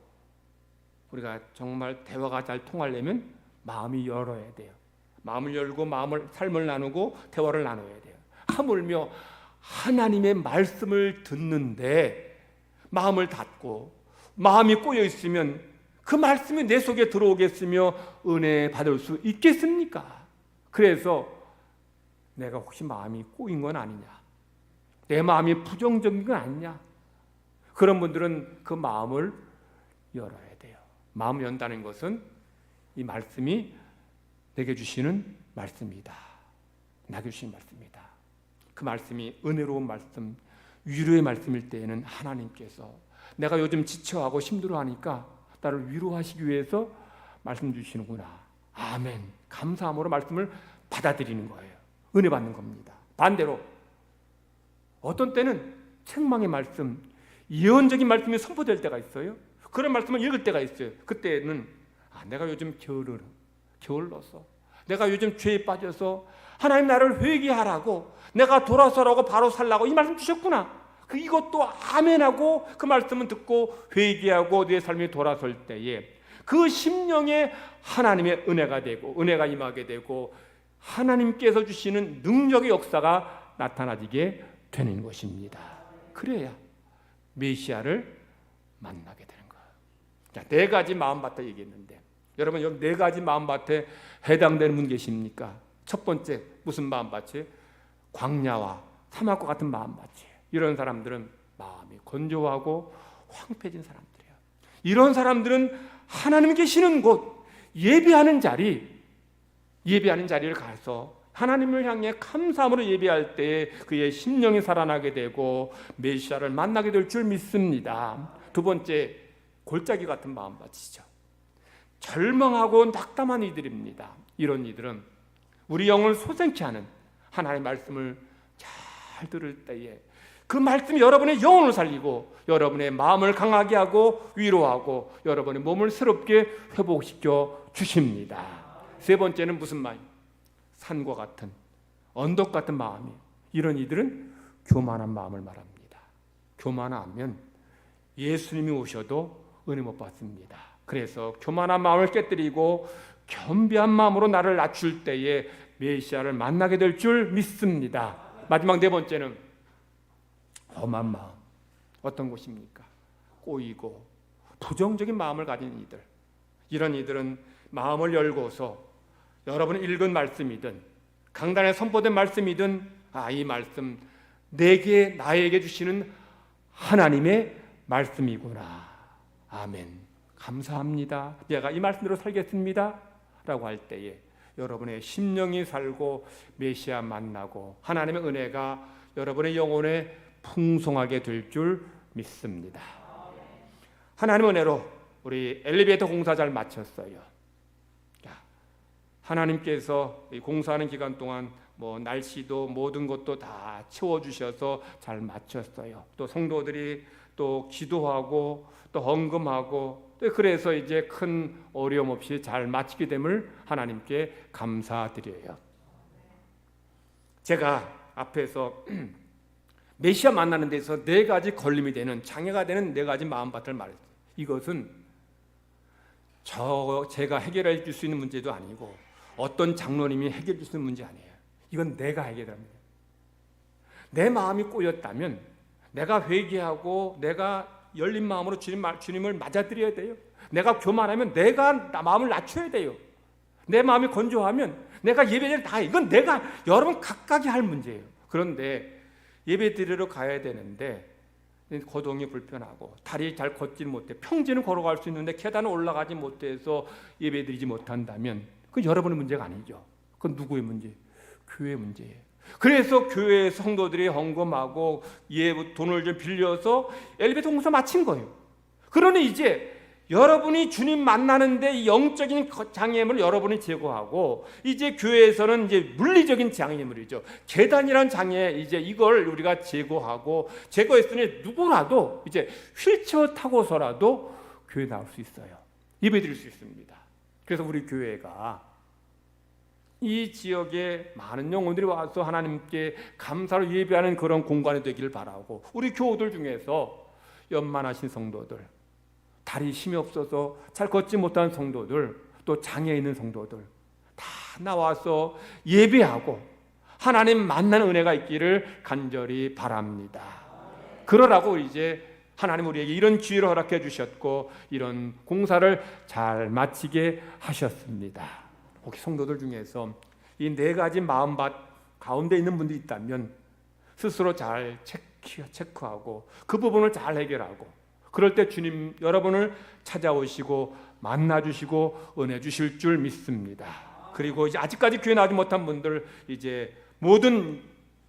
우리가 정말 대화가 잘 통하려면 마음이 열어야 돼요. 마음을 열고 삶을 나누고 대화를 나눠야 돼요. 하물며 하나님의 말씀을 듣는데 마음을 닫고 마음이 꼬여 있으면 그 말씀이 내 속에 들어오겠으며 은혜 받을 수 있겠습니까? 그래서 내가 혹시 마음이 꼬인 건 아니냐? 내 마음이 부정적인 건 아니냐? 그런 분들은 그 마음을 열어야 돼요. 마음을 연다는 것은 이 말씀이 내게 주시는 말씀이다. 나에게 주시는 말씀이다. 그 말씀이 은혜로운 말씀, 위로의 말씀일 때에는 하나님께서 내가 요즘 지쳐하고 힘들어하니까 나를 위로하시기 위해서 말씀 주시는구나. 아멘. 감사함으로 말씀을 받아들이는 거예요. 은혜 받는 겁니다. 반대로 어떤 때는 책망의 말씀, 예언적인 말씀이 선포될 때가 있어요. 그런 말씀을 읽을 때가 있어요. 그때는 내가 요즘 게을러서 내가 요즘 죄에 빠져서 하나님 나를 회개하라고 내가 돌아서라고 바로 살라고 이 말씀 주셨구나. 이것도 아멘하고 그 말씀은 듣고 회개하고 내 삶이 돌아설 때에 그 심령에 하나님의 은혜가 되고 은혜가 임하게 되고 하나님께서 주시는 능력의 역사가 나타나지게 되는 것입니다. 그래야 메시아를 만나게 되는 거예요. 자, 4가지 마음밭을 얘기했는데 여러분 여기 4가지 마음밭에 해당되는 분 계십니까? 첫 번째 무슨 마음밭이? 광야와 사막과 같은 마음밭이에요. 이런 사람들은 마음이 건조하고 황폐해진 사람들이에요. 이런 사람들은 하나님 계시는 곳, 예배하는 자리를 가서 하나님을 향해 감사함으로 예배할 때에 그의 심령이 살아나게 되고 메시아를 만나게 될 줄 믿습니다. 두 번째, 골짜기 같은 마음밭이죠. 절망하고 낙담한 이들입니다. 이런 이들은 우리 영을 소생케 하는 하나님의 말씀을 잘 들을 때에 그 말씀이 여러분의 영혼을 살리고 여러분의 마음을 강하게 하고 위로하고 여러분의 몸을 새롭게 회복시켜 주십니다. 세 번째는 무슨 마음? 산과 같은 언덕 같은 마음이. 이런 이들은 교만한 마음을 말합니다. 교만하면 예수님이 오셔도 은혜 못 받습니다. 그래서 교만한 마음을 깨뜨리고 겸비한 마음으로 나를 낮출 때에 메시아를 만나게 될 줄 믿습니다. 마지막 네 번째는 험한 마음. 어떤 것입니까? 꼬이고 부정적인 마음을 가진 이들. 이런 이들은 마음을 열고서 여러분이 읽은 말씀이든 강단에 선포된 말씀이든 이 말씀 나에게 주시는 하나님의 말씀이구나. 아멘. 감사합니다. 내가 이 말씀대로 살겠습니다. 라고 할 때에 여러분의 심령이 살고 메시아 만나고 하나님의 은혜가 여러분의 영혼에 풍성하게 될 줄 믿습니다. 하나님의 은혜로 우리 엘리베이터 공사 잘 마쳤어요. 하나님께서 공사하는 기간 동안 날씨도 모든 것도 다 채워주셔서 잘 마쳤어요. 또 성도들이 또 기도하고 또 헌금하고 그래서 이제 큰 어려움 없이 잘 마치게 됨을 하나님께 감사드려요. 제가 앞에서 메시아 만나는 데서 네 가지 걸림이 되는 장애가 되는 네 가지 마음밭을 말했어요. 이것은 제가 해결해 줄 수 있는 문제도 아니고 어떤 장로님이 해결해 줄 수 있는 문제 아니에요. 이건 내가 해결합니다. 내 마음이 꼬였다면 내가 회개하고 내가 열린 마음으로 주님을 맞아들여야 돼요. 내가 교만하면 내가 마음을 낮춰야 돼요. 내 마음이 건조하면 내가 예배를 다 이건 내가 여러분 각각이 할 문제예요. 그런데 예배 드리러 가야 되는데 거동이 불편하고 다리 잘 걷지 못해 평지는 걸어갈 수 있는데 계단을 올라가지 못해서 예배 드리지 못한다면 그건 여러분의 문제가 아니죠. 그건 누구의 문제? 교회의 문제예요. 그래서 교회 성도들이 헌금하고 돈을 좀 빌려서 엘리베이터 공사 마친 거예요. 그러니 이제 여러분이 주님 만나는데 이 영적인 장애물을 여러분이 제거하고 이제 교회에서는 이제 물리적인 장애물이죠. 계단이란 장애 이제 이걸 우리가 제거했으니 누구라도 이제 휠체어 타고서라도 교회 나올 수 있어요. 예배드릴 수 있습니다. 그래서 우리 교회가 이 지역에 많은 영혼들이 와서 하나님께 감사로 예배하는 그런 공간이 되기를 바라고 우리 교우들 중에서 연만하신 성도들, 다리 힘이 없어서 잘 걷지 못한 성도들, 또 장애 있는 성도들 다 나와서 예배하고 하나님 만나는 은혜가 있기를 간절히 바랍니다. 그러라고 이제 하나님 우리에게 이런 기회를 허락해 주셨고 이런 공사를 잘 마치게 하셨습니다. 혹시 성도들 중에서 이 네 가지 마음밭 가운데 있는 분들이 있다면 스스로 잘 체크하고 그 부분을 잘 해결하고 그럴 때 주님 여러분을 찾아오시고 만나주시고 은혜 주실 줄 믿습니다. 그리고 이제 아직까지 교회 나오지 못한 분들 이제 모든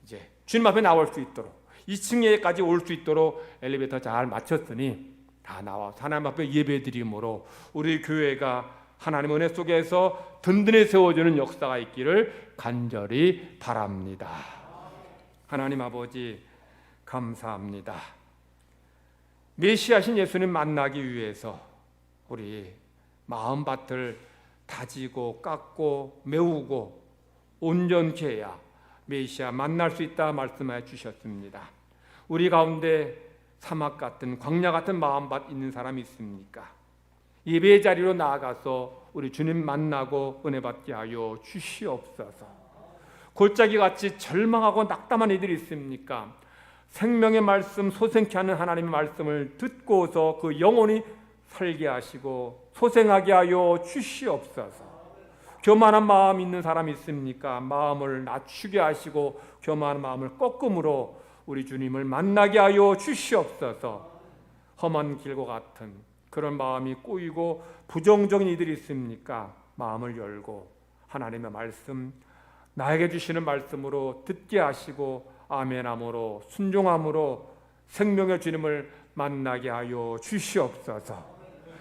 이제 주님 앞에 나올 수 있도록 2층에까지 올 수 있도록 엘리베이터 잘 마쳤으니 다 나와서 하나님 앞에 예배드림으로 우리 교회가 하나님 은혜 속에서 든든히 세워주는 역사가 있기를 간절히 바랍니다. 하나님 아버지 감사합니다. 메시아신 예수님 만나기 위해서 우리 마음밭을 다지고 깎고 메우고 온전케 해야 메시아 만날 수 있다 말씀해 주셨습니다. 우리 가운데 사막 같은 광야 같은 마음밭 있는 사람이 있습니까? 예배 자리로 나아가서 우리 주님 만나고 은혜 받게 하여 주시옵소서. 골짜기같이 절망하고 낙담한 이들이 있습니까? 생명의 말씀 소생케 하는 하나님의 말씀을 듣고서 그 영혼이 살게 하시고 소생하게 하여 주시옵소서. 교만한 마음 있는 사람이 있습니까? 마음을 낮추게 하시고 교만한 마음을 꺾음으로 우리 주님을 만나게 하여 주시옵소서. 험한 길과 같은 그런 마음이 꼬이고 부정적인 이들이 있습니까? 마음을 열고 하나님의 말씀, 나에게 주시는 말씀으로 듣게 하시고 아멘함으로 순종함으로 생명의 주님을 만나게 하여 주시옵소서.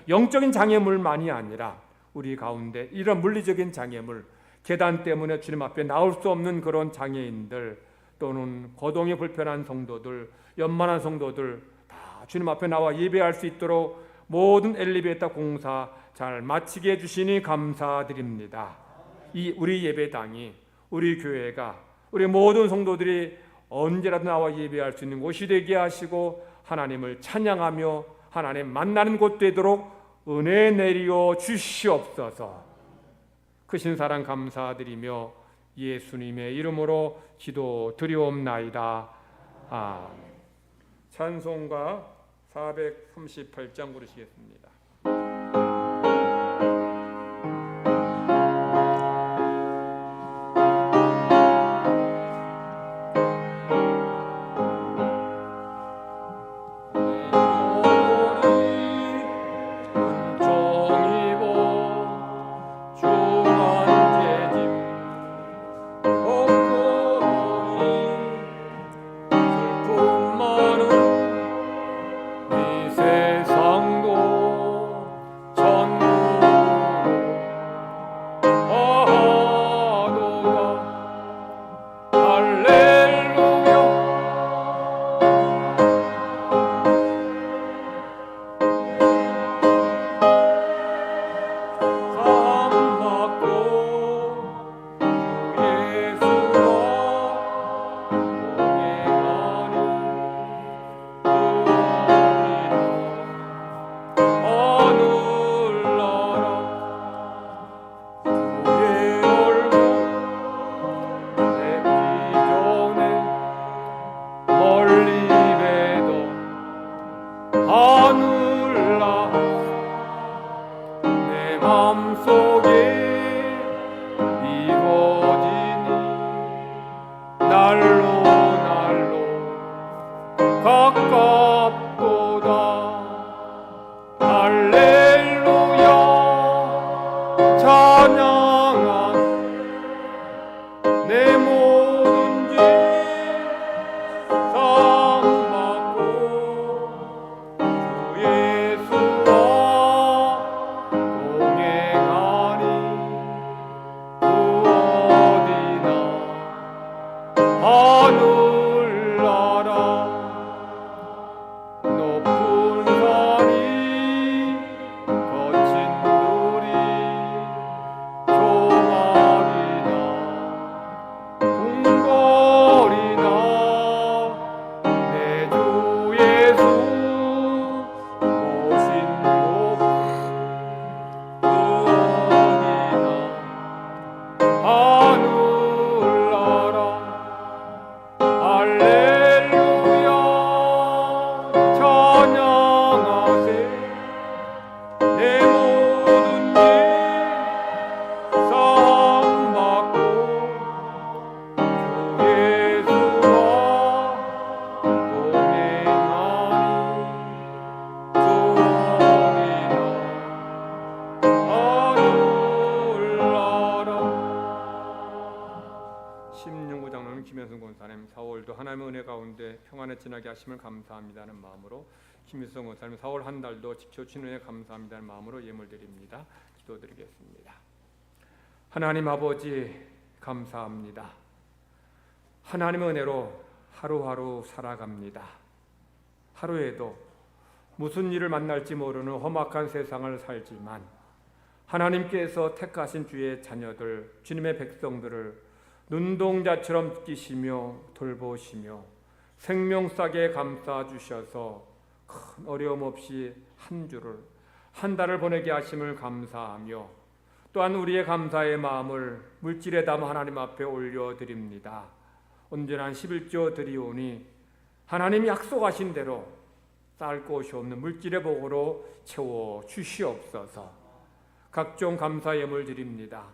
영적인 장애물만이 아니라 우리 가운데 이런 물리적인 장애물, 계단 때문에 주님 앞에 나올 수 없는 그런 장애인들, 또는 거동이 불편한 성도들, 연만한 성도들 다 주님 앞에 나와 예배할 수 있도록 모든 엘리베이터 공사 잘 마치게 해주시니 감사드립니다. 이 우리 예배당이, 우리 교회가, 우리 모든 성도들이 언제라도 나와 예배할 수 있는 곳이 되게 하시고 하나님을 찬양하며 하나님 만나는 곳 되도록 은혜 내리어 주시옵소서. 크신 사랑 감사드리며 예수님의 이름으로 기도 드리옵나이다. 아멘. 찬송가 438장 부르시겠습니다. 하나님의 은혜 가운데 평안에 지나게 하심을 감사합니다는 마음으로 김일성 원사님 4월 한 달도 지켜주신 은혜 감사합니다는 마음으로 예물드립니다. 기도드리겠습니다. 하나님 아버지 감사합니다. 하나님의 은혜로 하루하루 살아갑니다. 하루에도 무슨 일을 만날지 모르는 험악한 세상을 살지만 하나님께서 택하신 주의 자녀들, 주님의 백성들을 눈동자처럼 끼시며 돌보시며 생명싸게 감싸주셔서 큰 어려움 없이 한 달을 보내게 하심을 감사하며 또한 우리의 감사의 마음을 물질에 담아 하나님 앞에 올려드립니다. 온전한 11조 드리오니 하나님이 약속하신 대로 쌓을 곳이 없는 물질의 복으로 채워 주시옵소서. 각종 감사 예물 드립니다.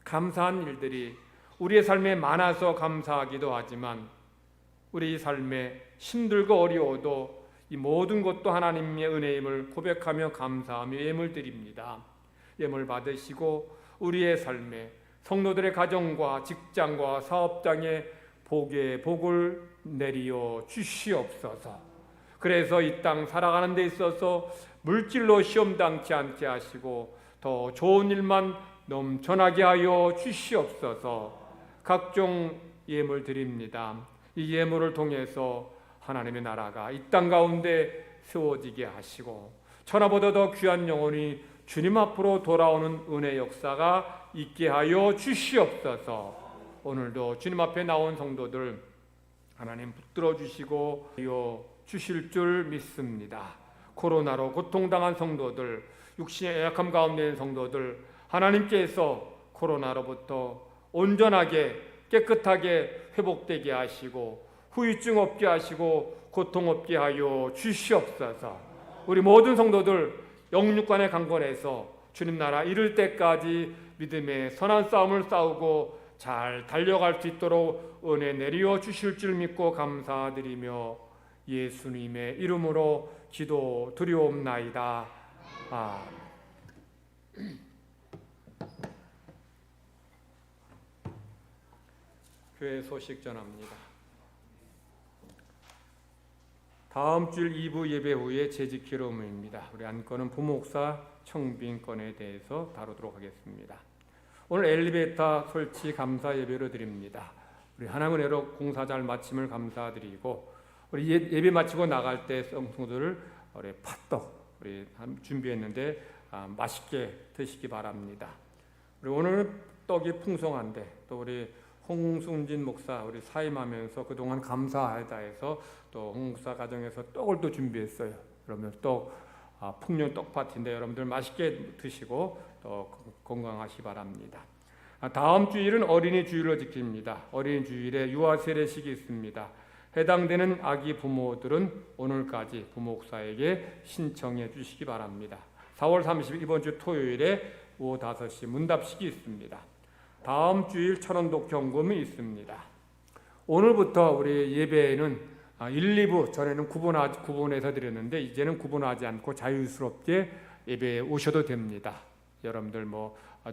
감사한 일들이 우리의 삶에 많아서 감사하기도 하지만 우리 삶에 힘들고 어려워도 이 모든 것도 하나님의 은혜임을 고백하며 감사하며 예물 드립니다. 예물 받으시고 우리의 삶에 성도들의 가정과 직장과 사업장에 복의 복을 내리어 주시옵소서. 그래서 이 땅 살아가는 데 있어서 물질로 시험당치 않게 하시고 더 좋은 일만 넘쳐나게 하여 주시옵소서. 각종 예물 드립니다. 이 예물을 통해서 하나님의 나라가 이 땅 가운데 세워지게 하시고 천하보다 더 귀한 영혼이 주님 앞으로 돌아오는 은혜 역사가 있게 하여 주시옵소서. 오늘도 주님 앞에 나온 성도들 하나님 붙들어 주시고 주실 줄 믿습니다. 코로나로 고통당한 성도들, 육신의 약함 가운데 있는 성도들 하나님께서 코로나로부터 온전하게 깨끗하게 회복되게 하시고 후유증 없게 하시고 고통 없게 하여 주시옵소서. 우리 모든 성도들 영육간의 강건해서 주님 나라 이룰 때까지 믿음의 선한 싸움을 싸우고 잘 달려갈 수 있도록 은혜 내려 주실 줄 믿고 감사드리며 예수님의 이름으로 기도 드리옵나이다. 교회 소식 전합니다. 다음 주일 2부 예배 후에 재직기로 의무입니다. 우리 안건은 부목사 청빙건에 대해서 다루도록 하겠습니다. 오늘 엘리베이터 설치 감사 예배로 드립니다. 우리 하나님의 은혜로 공사 잘 마침을 감사드리고 우리 예배 마치고 나갈 때 성도들 우리 팥떡 우리 준비했는데 맛있게 드시기 바랍니다. 우리 오늘은 떡이 풍성한데 또 우리 홍승진 목사 우리 사임하면서 그동안 감사하다 해서 또 홍 목사 가정에서 떡을 또 준비했어요. 그러면 떡 풍년 떡 파티인데 여러분들 맛있게 드시고 또 건강하시 바랍니다. 다음 주일은 어린이 주일로 지킵니다. 어린이 주일에 유아 세례식이 있습니다. 해당되는 아기 부모들은 오늘까지 부목사에게 신청해 주시기 바랍니다. 4월 30일 이번 주 토요일에 오후 5시 문답식이 있습니다. 다음 주일 천원독 경금이 있습니다. 오늘부터 우리 예배에는 1, 2부 전에는 구분해서 드렸는데 이제는 구분하지 않고 자유스럽게 예배에 오셔도 됩니다. 여러분들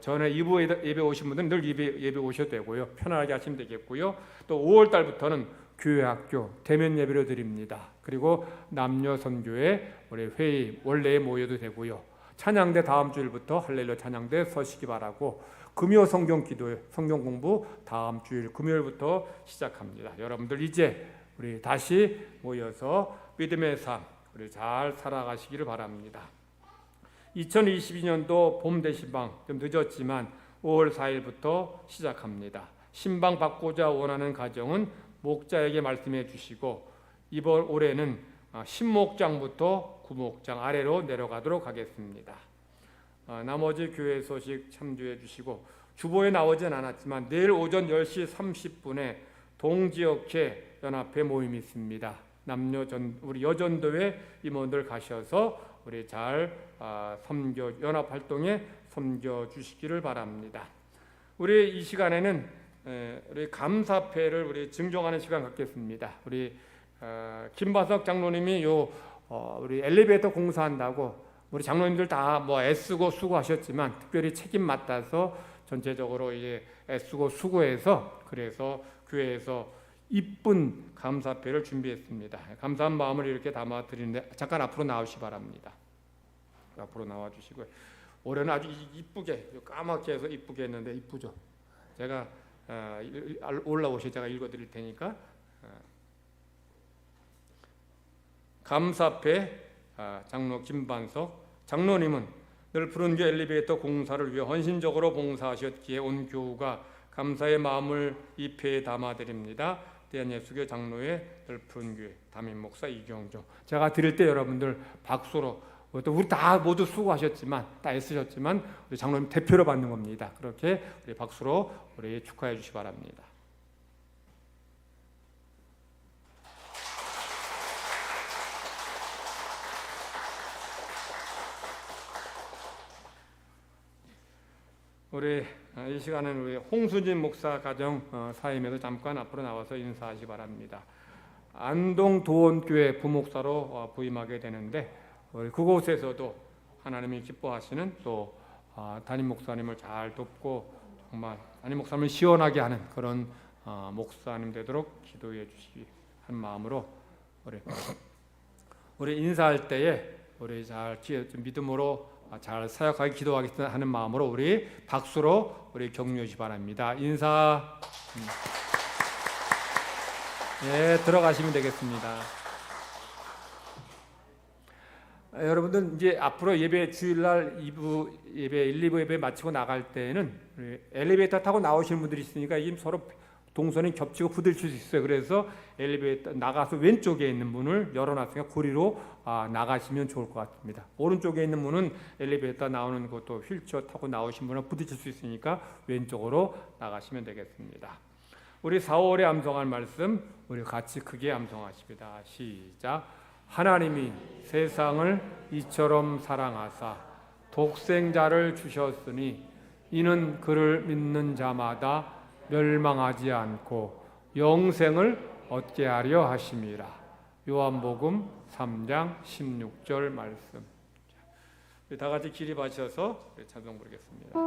전에 2부 예배 오신 분들은 늘 예배 오셔도 되고요. 편안하게 하시면 되겠고요. 또 5월 달부터는 교회 학교 대면 예배로 드립니다. 그리고 남녀 선교회 우리 회의 원래에 모여도 되고요. 찬양대 다음 주일부터 할렐루야 찬양대 서시기 바라고 금요 성경 기도 성경 공부 다음 주일 금요일부터 시작합니다. 여러분들 이제 우리 다시 모여서 믿음의 삶 우리 잘 살아가시기를 바랍니다. 2022년도 봄 대신방 좀 늦었지만 5월 4일부터 시작합니다. 신방 받고자 원하는 가정은 목자에게 말씀해 주시고 이번 올해는 신목장부터 구목장 아래로 내려가도록 하겠습니다. 나머지 교회 소식 참조해 주시고 주보에 나오진 않았지만 내일 오전 10시 30분에 동지역회 연합회 모임이 있습니다. 우리 여전도회 임원들 가셔서 우리 잘 섬겨 연합 활동에 섬겨 주시기를 바랍니다. 우리 이 시간에는 우리 감사패를 우리 증정하는 시간 갖겠습니다. 우리 김바석 장로님이 우리 엘리베이터 공사한다고 우리 장로님들 다 애쓰고 수고하셨지만 특별히 책임 맡아서 전체적으로 이제 애쓰고 수고해서 그래서 교회에서 이쁜 감사패를 준비했습니다. 감사한 마음을 이렇게 담아 드리는데 잠깐 앞으로 나오시 바랍니다. 앞으로 나와 주시고요. 올해는 아주 이쁘게 까맣게 해서 이쁘게 했는데 이쁘죠. 제가 올라오셔 제가 읽어 드릴 테니까 감사패 장로 김반석 장로님은 늘 푸른교 엘리베이터 공사를 위해 헌신적으로 봉사하셨기에 온 교우가 감사의 마음을 이 패에 담아드립니다. 대한예수교 장로의 늘 푸른교회 담임 목사 이경조. 제가 드릴 때 여러분들 박수로 또 우리 다 모두 수고하셨지만 다 애쓰셨지만 우리 장로님 대표로 받는 겁니다. 그렇게 우리 박수로 우리 축하해 주시기 바랍니다. 우리 이 시간은 우리 홍수진 목사 가정 사임에도 잠깐 앞으로 나와서 인사하시 바랍니다. 안동 도원교회 부목사로 부임하게 되는데 우리 그곳에서도 하나님이 기뻐하시는 또 담임 목사님을 잘 돕고 정말 담임 목사님을 시원하게 하는 그런 목사님 되도록 기도해 주시기 한 마음으로 우리 인사할 때에 우리 잘 믿음으로 잘 사역하게 기도하겠다 하는 마음으로 우리 박수로 우리 격려해 주시 바랍니다. 인사. 네, 들어가시면 되겠습니다. 여러분들 이제 앞으로 예배 주일날 2부 예배 1, 2부 예배 마치고 나갈 때는 엘리베이터 타고 나오시는 분들이 있으니까 이 서로 동선이 겹치고 부딪힐 수 있어요. 그래서 엘리베이터 나가서 왼쪽에 있는 문을 열어놨으니까 고리로 나가시면 좋을 것 같습니다. 오른쪽에 있는 문은 엘리베이터 나오는 것도 휠체어 타고 나오신 분은 부딪힐 수 있으니까 왼쪽으로 나가시면 되겠습니다. 우리 4월에 암송할 말씀 우리 같이 크게 암송하십니다. 시작. 하나님이 세상을 이처럼 사랑하사 독생자를 주셨으니 이는 그를 믿는 자마다 멸망하지 않고 영생을 얻게 하려 하심이라. 요한복음 3장 16절 말씀. 다 같이 기립하셔서 찬송 부르겠습니다.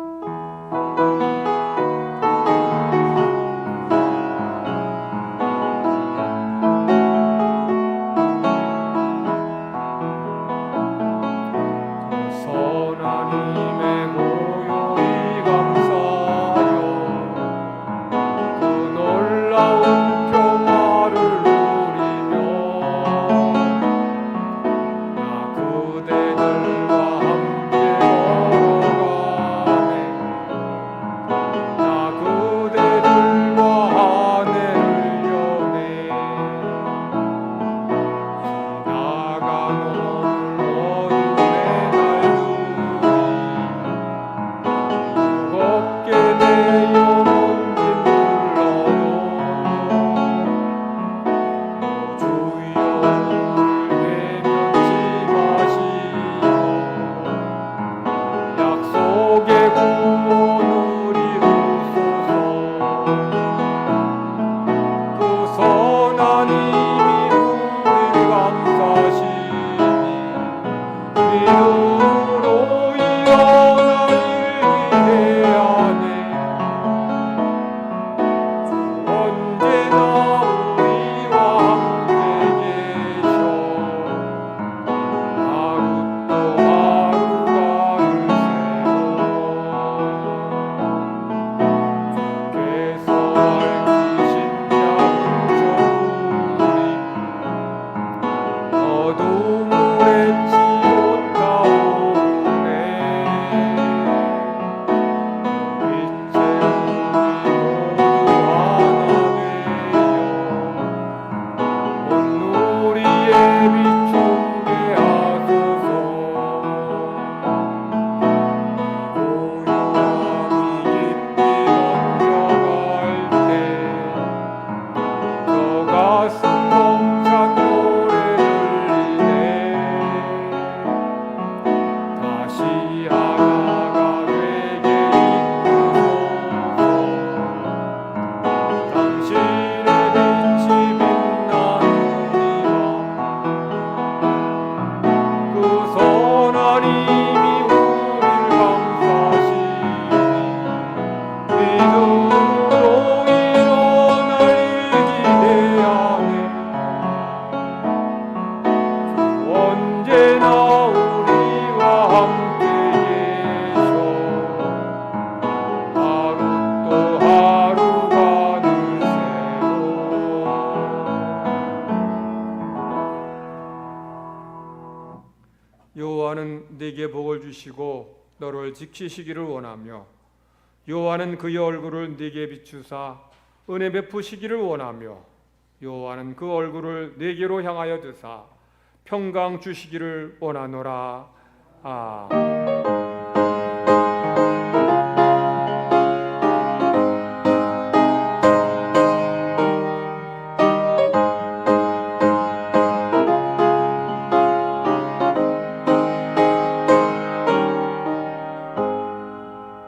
여호와는 네게 복을 주시고 너를 지키시기를 원하며 여호와는 그의 얼굴을 네게 비추사 은혜 베푸시기를 원하며 여호와는 그 얼굴을 네게로 향하여 드사 평강 주시기를 원하노라. 아멘.